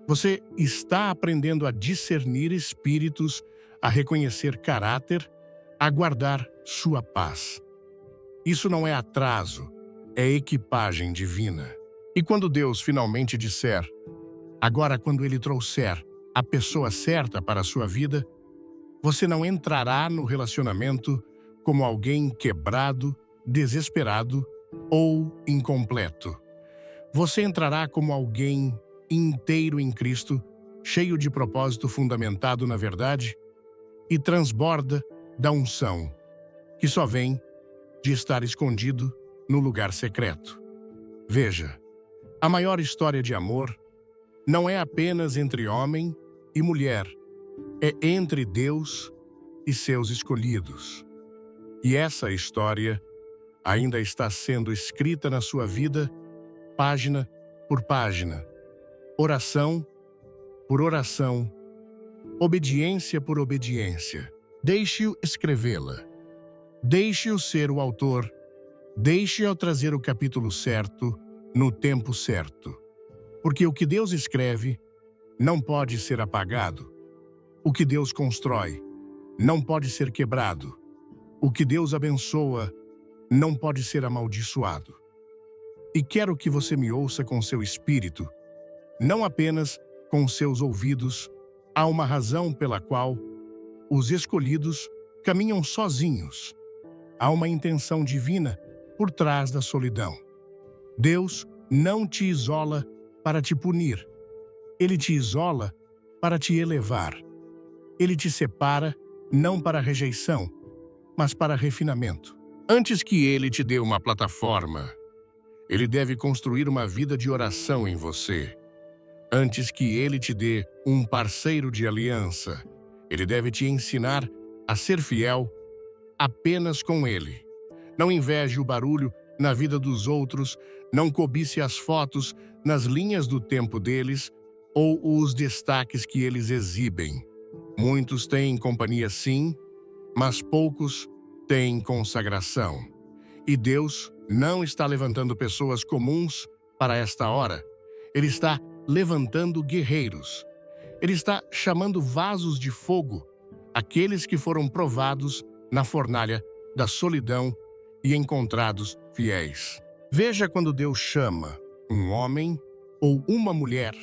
Você está aprendendo a discernir espíritos, a reconhecer caráter, a guardar sua paz. Isso não é atraso, é equipagem divina. E quando Deus finalmente disser, agora quando Ele trouxer a pessoa certa para a sua vida, você não entrará no relacionamento como alguém quebrado, desesperado ou incompleto. Você entrará como alguém inteiro em Cristo, cheio de propósito fundamentado na verdade e transborda da unção, que só vem de estar escondido no lugar secreto. Veja, a maior história de amor não é apenas entre homem e mulher, é entre Deus e seus escolhidos. E essa história ainda está sendo escrita na sua vida, página por página, oração por oração, obediência por obediência. Deixe-o escrevê-la. Deixe-o ser o autor. Deixe-o trazer o capítulo certo, no tempo certo. Porque o que Deus escreve não pode ser apagado. O que Deus constrói não pode ser quebrado. O que Deus abençoa não pode ser amaldiçoado. E quero que você me ouça com seu espírito, não apenas com seus ouvidos. Há uma razão pela qual os escolhidos caminham sozinhos. Há uma intenção divina por trás da solidão. Deus não te isola para te punir. Ele te isola para te elevar. Ele te separa não para rejeição, mas para refinamento. Antes que ele te dê uma plataforma, ele deve construir uma vida de oração em você. Antes que ele te dê um parceiro de aliança, ele deve te ensinar a ser fiel apenas com ele. Não inveje o barulho na vida dos outros, não cobice as fotos nas linhas do tempo deles ou os destaques que eles exibem. Muitos têm companhia sim, mas poucos tem consagração. E Deus não está levantando pessoas comuns para esta hora. Ele está levantando guerreiros. Ele está chamando vasos de fogo, aqueles que foram provados na fornalha da solidão e encontrados fiéis. Veja quando Deus chama um homem ou uma mulher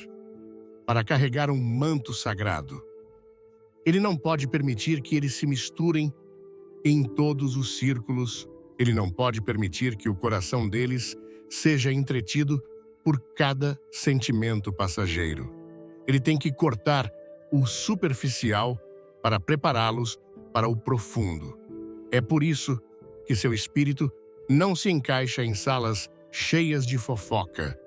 para carregar um manto sagrado. Ele não pode permitir que eles se misturem em todos os círculos. Ele não pode permitir que o coração deles seja entretido por cada sentimento passageiro. Ele tem que cortar o superficial para prepará-los para o profundo. É por isso que seu espírito não se encaixa em salas cheias de fofoca.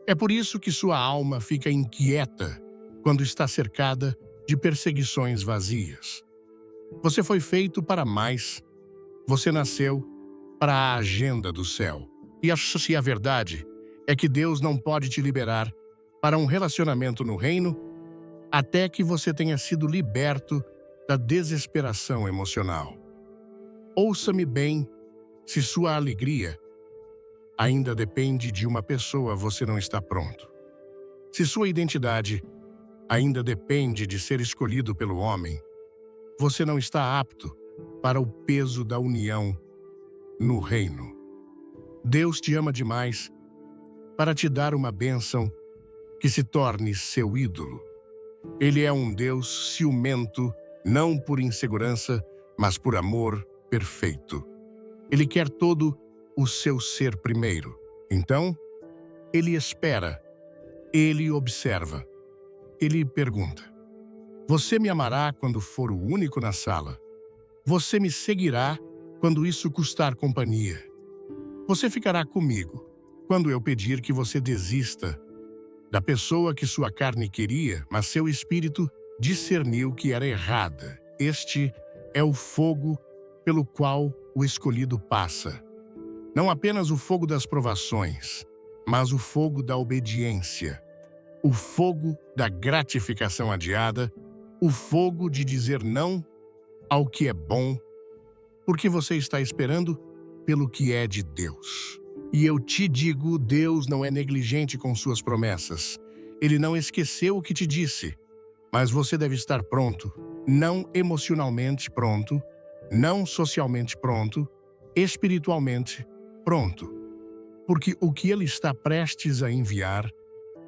É por isso que sua alma fica inquieta quando está cercada de perseguições vazias. Você foi feito para mais. Você nasceu para a agenda do céu. E a verdade é que Deus não pode te liberar para um relacionamento no reino até que você tenha sido liberto da desesperação emocional. Ouça-me bem, se sua alegria ainda depende de uma pessoa, você não está pronto. Se sua identidade ainda depende de ser escolhido pelo homem, você não está apto para o peso da união no reino. Deus te ama demais para te dar uma bênção que se torne seu ídolo. Ele é um Deus ciumento, não por insegurança, mas por amor perfeito. Ele quer todo o seu ser primeiro. Então, ele espera, ele observa, ele pergunta: você me amará quando for o único na sala? Você me seguirá quando isso custar companhia? Você ficará comigo quando eu pedir que você desista da pessoa que sua carne queria, mas seu espírito discerniu que era errada? Este é o fogo pelo qual o escolhido passa. Não apenas o fogo das provações, mas o fogo da obediência, o fogo da gratificação adiada, o fogo de dizer não ao que é bom, porque você está esperando pelo que é de Deus. E eu te digo, Deus não é negligente com suas promessas. Ele não esqueceu o que te disse, mas você deve estar pronto, não emocionalmente pronto, não socialmente pronto, espiritualmente pronto. Porque o que ele está prestes a enviar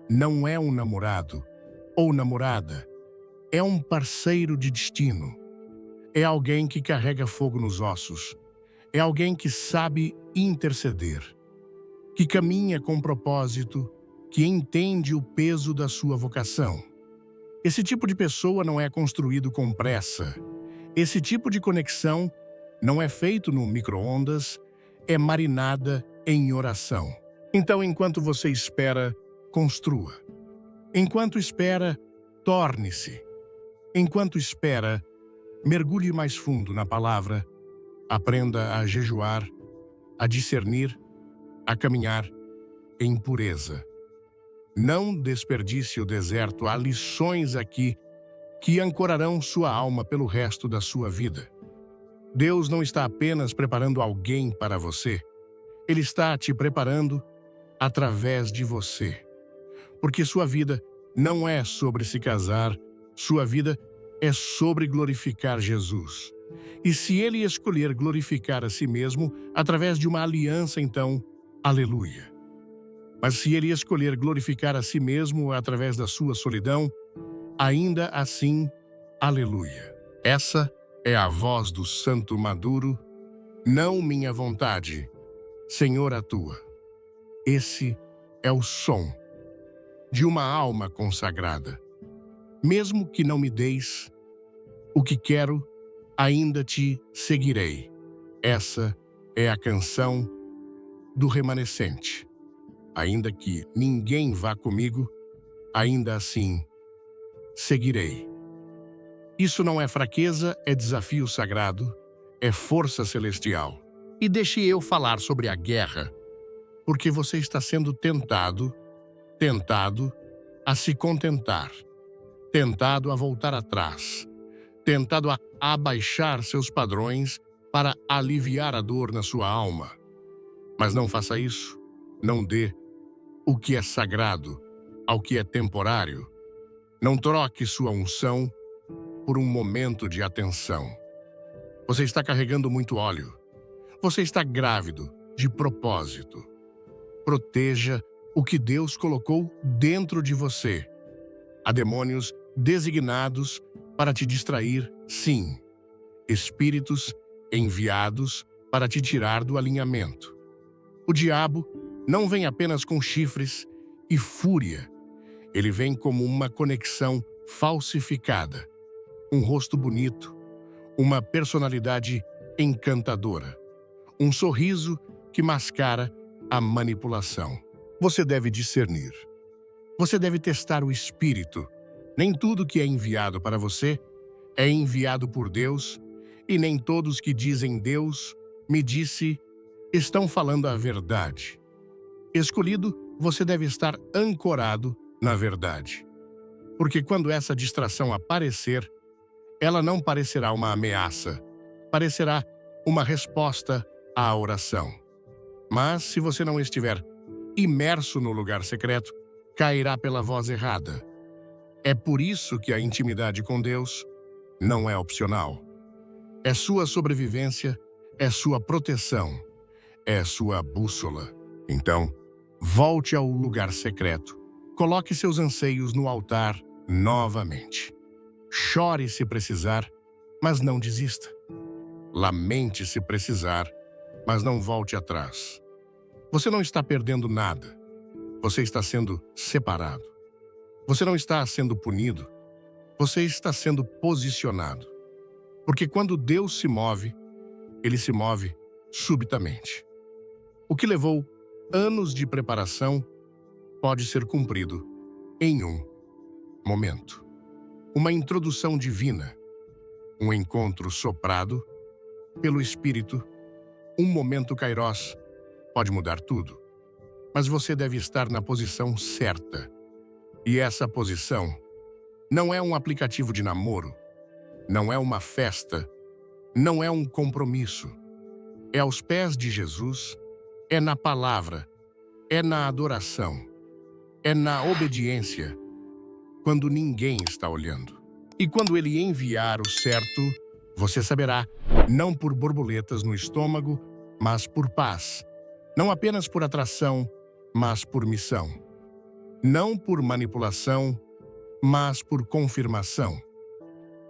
não é um namorado ou namorada, é um parceiro de destino. É alguém que carrega fogo nos ossos. É alguém que sabe interceder, que caminha com propósito, que entende o peso da sua vocação. Esse tipo de pessoa não é construído com pressa. Esse tipo de conexão não é feito no micro-ondas, é marinada em oração. Então, enquanto você espera, construa. Enquanto espera, torne-se. Enquanto espera, mergulhe mais fundo na palavra, aprenda a jejuar, a discernir, a caminhar em pureza. Não desperdice o deserto, há lições aqui que ancorarão sua alma pelo resto da sua vida. Deus não está apenas preparando alguém para você, Ele está te preparando através de você. Porque sua vida não é sobre se casar, sua vida é sobre glorificar Jesus. E se Ele escolher glorificar a si mesmo através de uma aliança, então, aleluia. Mas se Ele escolher glorificar a si mesmo através da sua solidão, ainda assim, aleluia. Essa é a voz do santo maduro, não minha vontade, Senhor, a tua. Esse é o som de uma alma consagrada. Mesmo que não me deis o que quero, ainda te seguirei. Essa é a canção do remanescente. Ainda que ninguém vá comigo, ainda assim seguirei. Isso não é fraqueza, é desafio sagrado, é força celestial. E deixe eu falar sobre a guerra, porque você está sendo tentado a se contentar, tentado a voltar atrás, tentado a abaixar seus padrões para aliviar a dor na sua alma. Mas não faça isso. Não dê o que é sagrado ao que é temporário. Não troque sua unção por um momento de atenção. Você está carregando muito óleo. Você está grávido de propósito. Proteja o que Deus colocou dentro de você. Há demônios designados para te distrair, sim. Espíritos enviados para te tirar do alinhamento. O diabo não vem apenas com chifres e fúria. Ele vem como uma conexão falsificada, um rosto bonito, uma personalidade encantadora, um sorriso que mascara a manipulação. Você deve discernir. Você deve testar o espírito. Nem tudo que é enviado para você é enviado por Deus, e nem todos que dizem Deus me disse estão falando a verdade. Escolhido, você deve estar ancorado na verdade. Porque quando essa distração aparecer, ela não parecerá uma ameaça, parecerá uma resposta à oração. Mas se você não estiver imerso no lugar secreto, cairá pela voz errada. É por isso que a intimidade com Deus não é opcional. É sua sobrevivência, é sua proteção, é sua bússola. Então, volte ao lugar secreto. Coloque seus anseios no altar novamente. Chore se precisar, mas não desista. Lamente se precisar, mas não volte atrás. Você não está perdendo nada. Você está sendo separado. Você não está sendo punido. Você está sendo posicionado. Porque quando Deus se move, ele se move subitamente. O que levou anos de preparação pode ser cumprido em um momento. Uma introdução divina, um encontro soprado pelo Espírito, um momento kairós pode mudar tudo. Mas você deve estar na posição certa. E essa posição não é um aplicativo de namoro, não é uma festa, não é um compromisso. É aos pés de Jesus, é na palavra, é na adoração, é na obediência, quando ninguém está olhando. E quando ele enviar o certo, você saberá, não por borboletas no estômago, mas por paz. Não apenas por atração, mas por missão. Não por manipulação, mas por confirmação.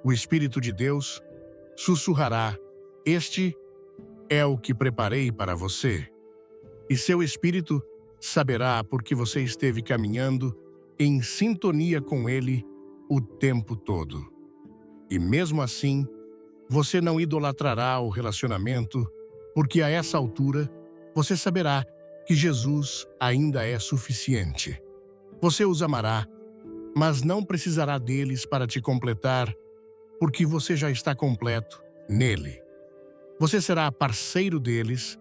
O Espírito de Deus sussurrará: este é o que preparei para você. E seu espírito saberá porque você esteve caminhando em sintonia com ele o tempo todo. E mesmo assim, você não idolatrará o relacionamento, porque a essa altura você saberá que Jesus ainda é suficiente. Você os amará, mas não precisará deles para te completar, porque você já está completo nele. Você será parceiro deles,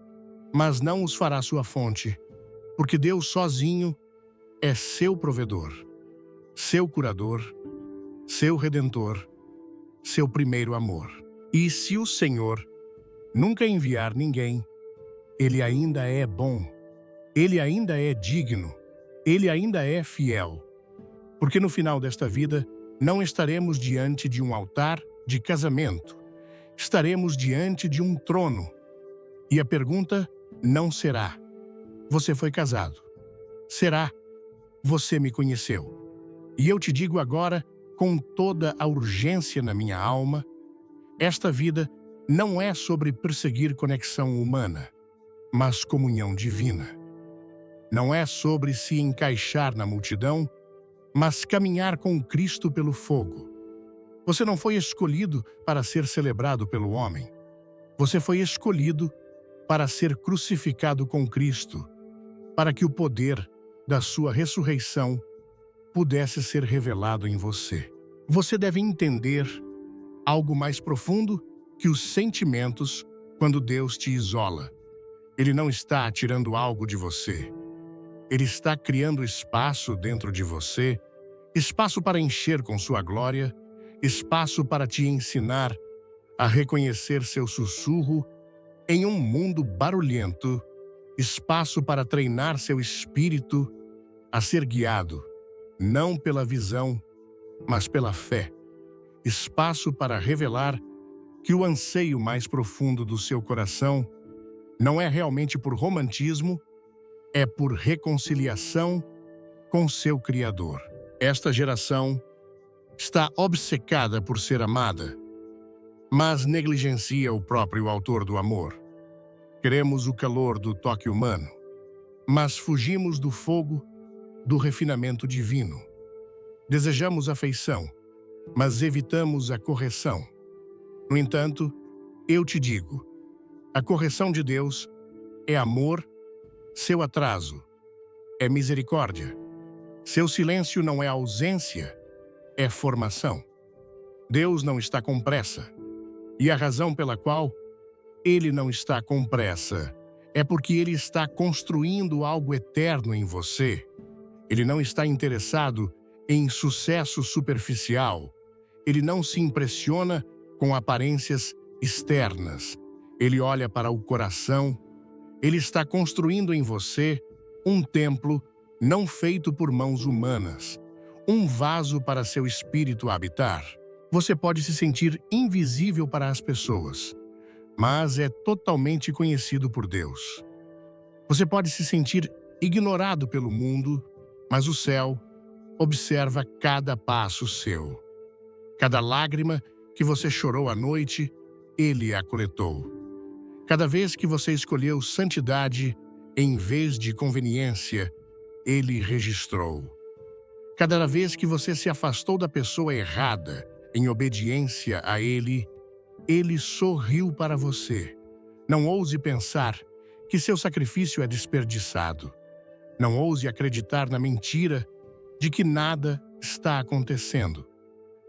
mas não os fará sua fonte, porque Deus sozinho é seu provedor, seu curador, seu redentor, seu primeiro amor. E se o Senhor nunca enviar ninguém, ele ainda é bom, ele ainda é digno, ele ainda é fiel. Porque no final desta vida, não estaremos diante de um altar de casamento, estaremos diante de um trono. E a pergunta não será: você foi casado? Será: você me conheceu? E eu te digo agora, com toda a urgência na minha alma, esta vida não é sobre perseguir conexão humana, mas comunhão divina. Não é sobre se encaixar na multidão, mas caminhar com Cristo pelo fogo. Você não foi escolhido para ser celebrado pelo homem. Você foi escolhido para ser crucificado com Cristo, para que o poder da sua ressurreição pudesse ser revelado em você. Você deve entender algo mais profundo que os sentimentos quando Deus te isola. Ele não está tirando algo de você. Ele está criando espaço dentro de você, espaço para encher com sua glória, espaço para te ensinar a reconhecer seu sussurro Em um mundo barulhento, espaço para treinar seu espírito a ser guiado, não pela visão, mas pela fé. Espaço para revelar que o anseio mais profundo do seu coração não é realmente por romantismo, é por reconciliação com seu Criador. Esta geração está obcecada por ser amada, mas negligencia o próprio autor do amor. Queremos o calor do toque humano, mas fugimos do fogo do refinamento divino. Desejamos afeição, mas evitamos a correção. No entanto, eu te digo, a correção de Deus é amor, seu atraso é misericórdia. Seu silêncio não é ausência, é formação. Deus não está com pressa, e a razão pela qual Ele não está com pressa é porque Ele está construindo algo eterno em você. Ele não está interessado em sucesso superficial. Ele não se impressiona com aparências externas. Ele olha para o coração. Ele está construindo em você um templo não feito por mãos humanas, um vaso para seu espírito habitar. Você pode se sentir invisível para as pessoas, mas é totalmente conhecido por Deus. Você pode se sentir ignorado pelo mundo, mas o céu observa cada passo seu. Cada lágrima que você chorou à noite, Ele a coletou. Cada vez que você escolheu santidade em vez de conveniência, Ele registrou. Cada vez que você se afastou da pessoa errada em obediência a Ele, Ele sorriu para você. Não ouse pensar que seu sacrifício é desperdiçado. Não ouse acreditar na mentira de que nada está acontecendo.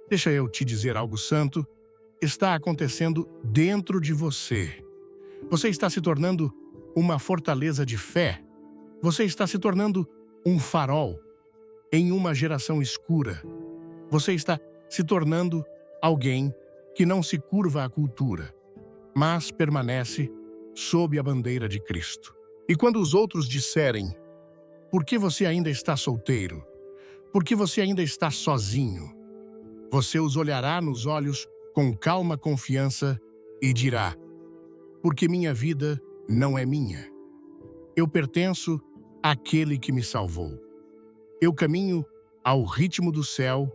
Deixa eu te dizer algo santo. Está acontecendo dentro de você. Você está se tornando uma fortaleza de fé. Você está se tornando um farol em uma geração escura. Você está se tornando alguém que não se curva à cultura, mas permanece sob a bandeira de Cristo. E quando os outros disserem, por que você ainda está solteiro? Por que você ainda está sozinho? Você os olhará nos olhos com calma confiança e dirá, porque minha vida não é minha. Eu pertenço àquele que me salvou. Eu caminho ao ritmo do céu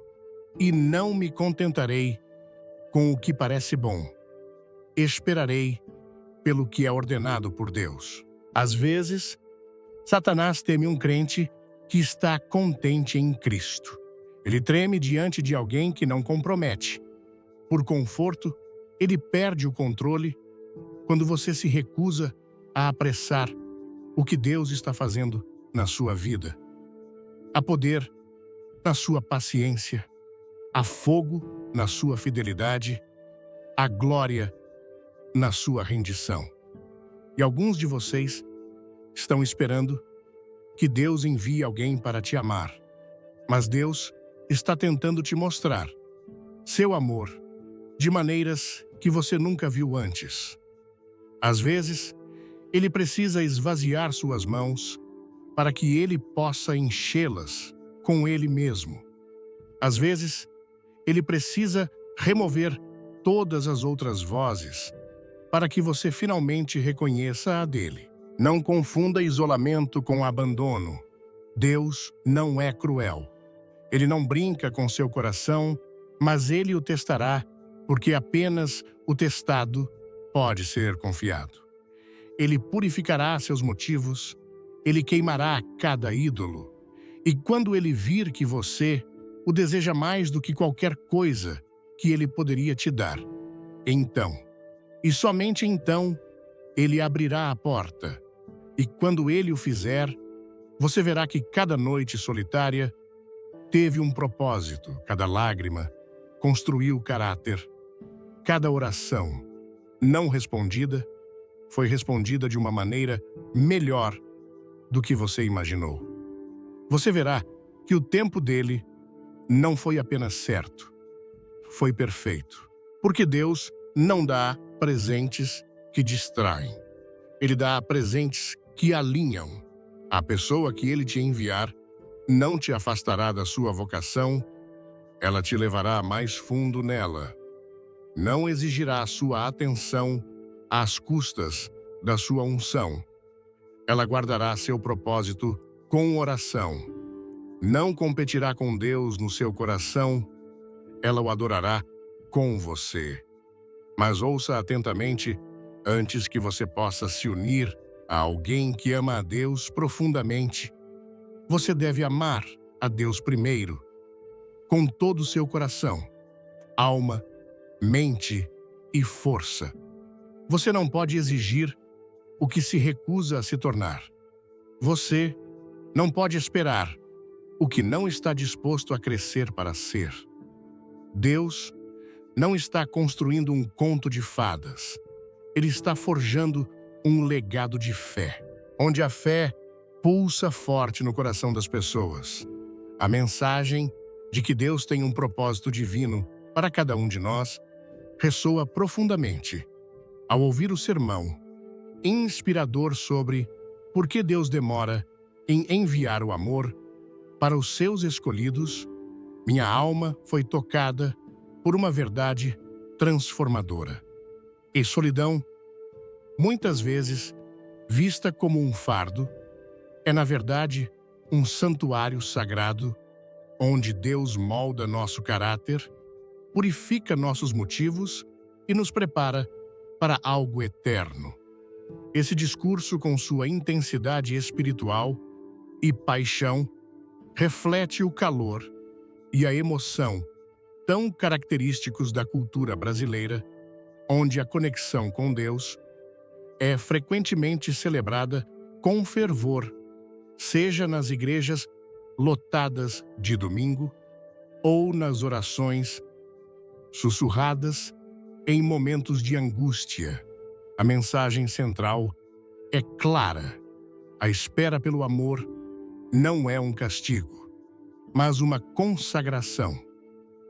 e não me contentarei com o que parece bom. Esperarei pelo que é ordenado por Deus. Às vezes, Satanás teme um crente que está contente em Cristo. Ele treme diante de alguém que não compromete. Por conforto, ele perde o controle quando você se recusa a apressar o que Deus está fazendo na sua vida. Há poder na sua paciência, há fogo na sua fidelidade, há glória na sua rendição. E alguns de vocês estão esperando que Deus envie alguém para te amar. Mas Deus está tentando te mostrar seu amor de maneiras que você nunca viu antes. Às vezes, Ele precisa esvaziar suas mãos para que Ele possa enchê-las com Ele mesmo. Às vezes, Ele precisa remover todas as outras vozes para que você finalmente reconheça a dele. Não confunda isolamento com abandono. Deus não é cruel. Ele não brinca com seu coração, mas Ele o testará, porque apenas o testado pode ser confiado. Ele purificará seus motivos, Ele queimará cada ídolo. E quando Ele vir que você o deseja mais do que qualquer coisa que Ele poderia te dar, então, e somente então, Ele abrirá a porta. E quando Ele o fizer, você verá que cada noite solitária teve um propósito, cada lágrima construiu caráter, cada oração não respondida foi respondida de uma maneira melhor do que você imaginou. Você verá que o tempo dele não foi apenas certo, foi perfeito. Porque Deus não dá presentes que distraem. Ele dá presentes que alinham. A pessoa que ele te enviar não te afastará da sua vocação, ela te levará mais fundo nela. Não exigirá sua atenção às custas da sua unção. Ela guardará seu propósito com oração. Não competirá com Deus no seu coração, ela o adorará com você. Mas ouça atentamente antes que você possa se unir a alguém que ama a Deus profundamente. Você deve amar a Deus primeiro, com todo o seu coração, alma, mente e força. Você não pode exigir o que se recusa a se tornar. Você não pode esperar o que não está disposto a crescer para ser. Deus não está construindo um conto de fadas. Ele está forjando um legado de fé, onde a fé pulsa forte no coração das pessoas. A mensagem de que Deus tem um propósito divino para cada um de nós ressoa profundamente ao ouvir o sermão inspirador sobre por que Deus demora em enviar o amor para os seus escolhidos. Minha alma foi tocada por uma verdade transformadora. E solidão, muitas vezes vista como um fardo, é na verdade um santuário sagrado onde Deus molda nosso caráter, purifica nossos motivos e nos prepara para algo eterno. Esse discurso, com sua intensidade espiritual e paixão, reflete o calor e a emoção tão característicos da cultura brasileira, onde a conexão com Deus é frequentemente celebrada com fervor, seja nas igrejas lotadas de domingo ou nas orações sussurradas em momentos de angústia. A mensagem central é clara. A espera pelo amor não é um castigo, mas uma consagração,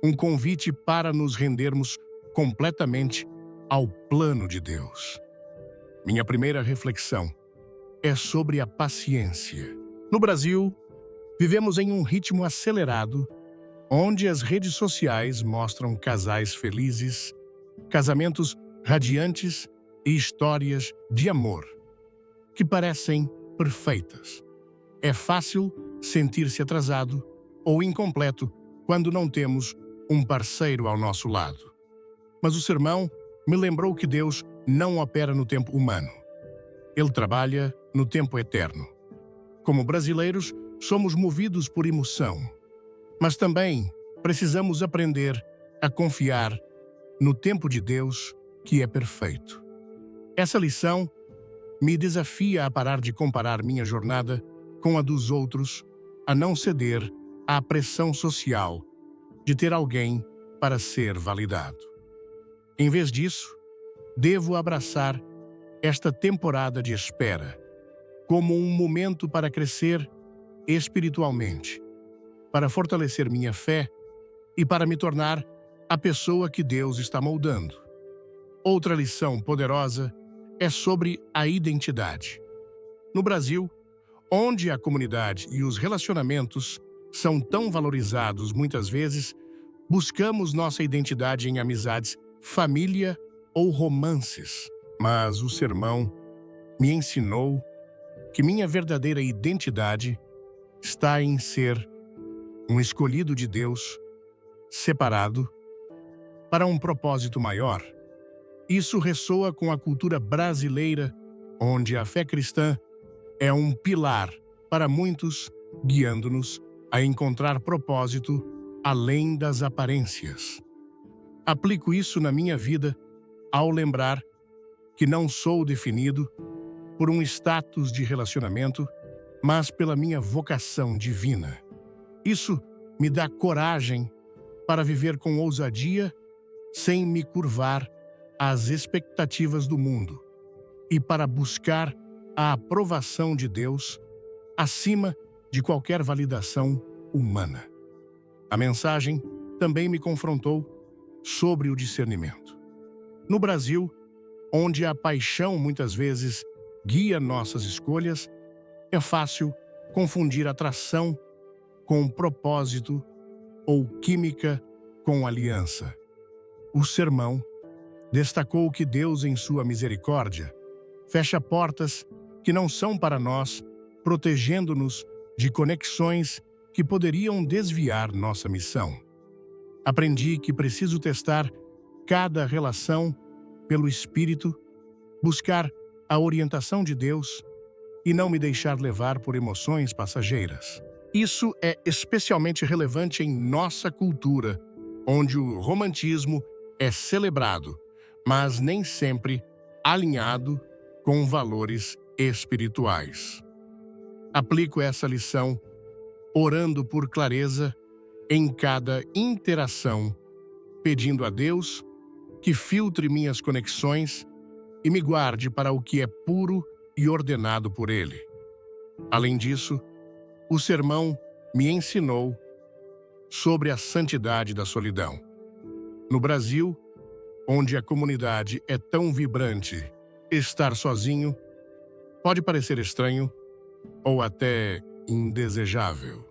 um convite para nos rendermos completamente ao plano de Deus. Minha primeira reflexão é sobre a paciência. No Brasil, vivemos em um ritmo acelerado, onde as redes sociais mostram casais felizes, casamentos radiantes e histórias de amor que parecem perfeitas. É fácil sentir-se atrasado ou incompleto quando não temos um parceiro ao nosso lado. Mas o sermão me lembrou que Deus não opera no tempo humano. Ele trabalha no tempo eterno. Como brasileiros, somos movidos por emoção, mas também precisamos aprender a confiar no tempo de Deus, que é perfeito. Essa lição me desafia a parar de comparar minha jornada com a dos outros, a não ceder à pressão social de ter alguém para ser validado. Em vez disso, devo abraçar esta temporada de espera como um momento para crescer espiritualmente, para fortalecer minha fé e para me tornar a pessoa que Deus está moldando. Outra lição poderosa é sobre a identidade. No Brasil, onde a comunidade e os relacionamentos são tão valorizados muitas vezes, buscamos nossa identidade em amizades, família ou romances. Mas o sermão me ensinou que minha verdadeira identidade está em ser um escolhido de Deus, separado para um propósito maior. Isso ressoa com a cultura brasileira, onde a fé cristã é um pilar para muitos, guiando-nos a encontrar propósito além das aparências. Aplico isso na minha vida ao lembrar que não sou definido por um status de relacionamento, mas pela minha vocação divina. Isso me dá coragem para viver com ousadia, sem me curvar às expectativas do mundo, e para buscar a aprovação de Deus acima de qualquer validação humana. A mensagem também me confrontou sobre o discernimento. No Brasil, onde a paixão muitas vezes guia nossas escolhas, é fácil confundir atração com propósito ou química com aliança. O sermão destacou que Deus, em sua misericórdia, fecha portas que não são para nós, protegendo-nos de conexões que poderiam desviar nossa missão. Aprendi que preciso testar cada relação pelo Espírito, buscar a orientação de Deus e não me deixar levar por emoções passageiras. Isso é especialmente relevante em nossa cultura, onde o romantismo é celebrado, mas nem sempre alinhado com valores espirituais. Aplico essa lição orando por clareza em cada interação, pedindo a Deus que filtre minhas conexões e me guarde para o que é puro e ordenado por Ele. Além disso, o sermão me ensinou sobre a santidade da solidão. No Brasil, onde a comunidade é tão vibrante, estar sozinho pode parecer estranho ou até indesejável.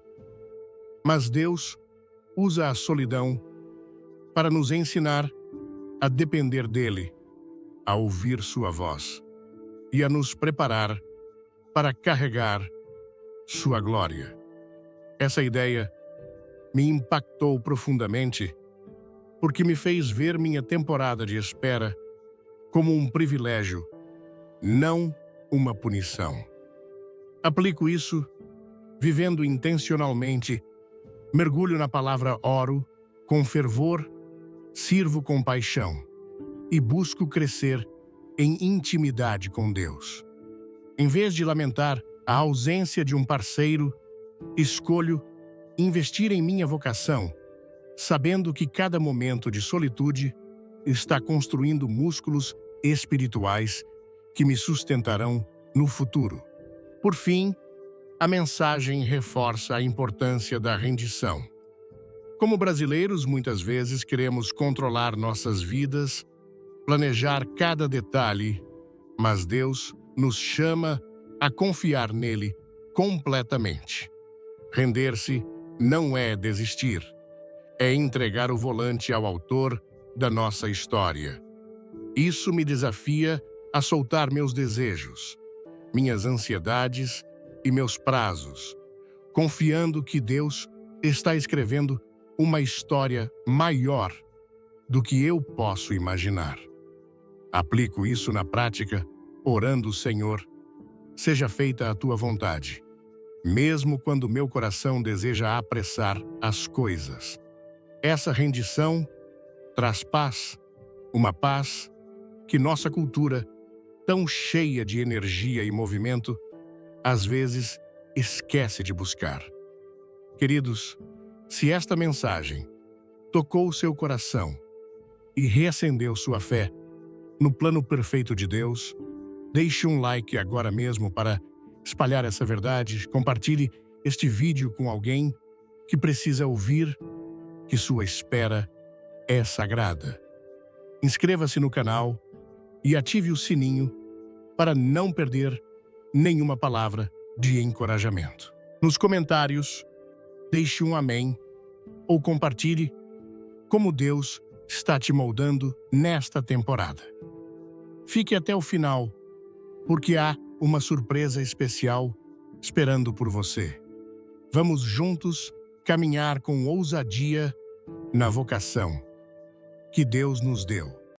Mas Deus usa a solidão para nos ensinar a depender dele, a ouvir sua voz e a nos preparar para carregar sua glória. Essa ideia me impactou profundamente porque me fez ver minha temporada de espera como um privilégio, não uma punição. Aplico isso vivendo intencionalmente, mergulho na palavra, oro com fervor, sirvo com paixão e busco crescer em intimidade com Deus. Em vez de lamentar a ausência de um parceiro, escolho investir em minha vocação, sabendo que cada momento de solitude está construindo músculos espirituais que me sustentarão no futuro. Por fim, a mensagem reforça a importância da rendição. Como brasileiros, muitas vezes queremos controlar nossas vidas, planejar cada detalhe, mas Deus nos chama a confiar nele completamente. Render-se não é desistir, é entregar o volante ao autor da nossa história. Isso me desafia a soltar meus desejos, minhas ansiedades e meus prazos, confiando que Deus está escrevendo uma história maior do que eu posso imaginar. Aplico isso na prática, orando, Senhor, seja feita a tua vontade, mesmo quando meu coração deseja apressar as coisas. Essa rendição traz paz, uma paz que nossa cultura, tão cheia de energia e movimento, às vezes esquece de buscar. Queridos, se esta mensagem tocou seu coração e reacendeu sua fé no plano perfeito de Deus, deixe um like agora mesmo para espalhar essa verdade, compartilhe este vídeo com alguém que precisa ouvir que sua espera é sagrada. Inscreva-se no canal e ative o sininho para não perder nenhuma palavra de encorajamento. Nos comentários, deixe um amém ou compartilhe como Deus está te moldando nesta temporada. Fique até o final, porque há uma surpresa especial esperando por você. Vamos juntos caminhar com ousadia na vocação que Deus nos deu.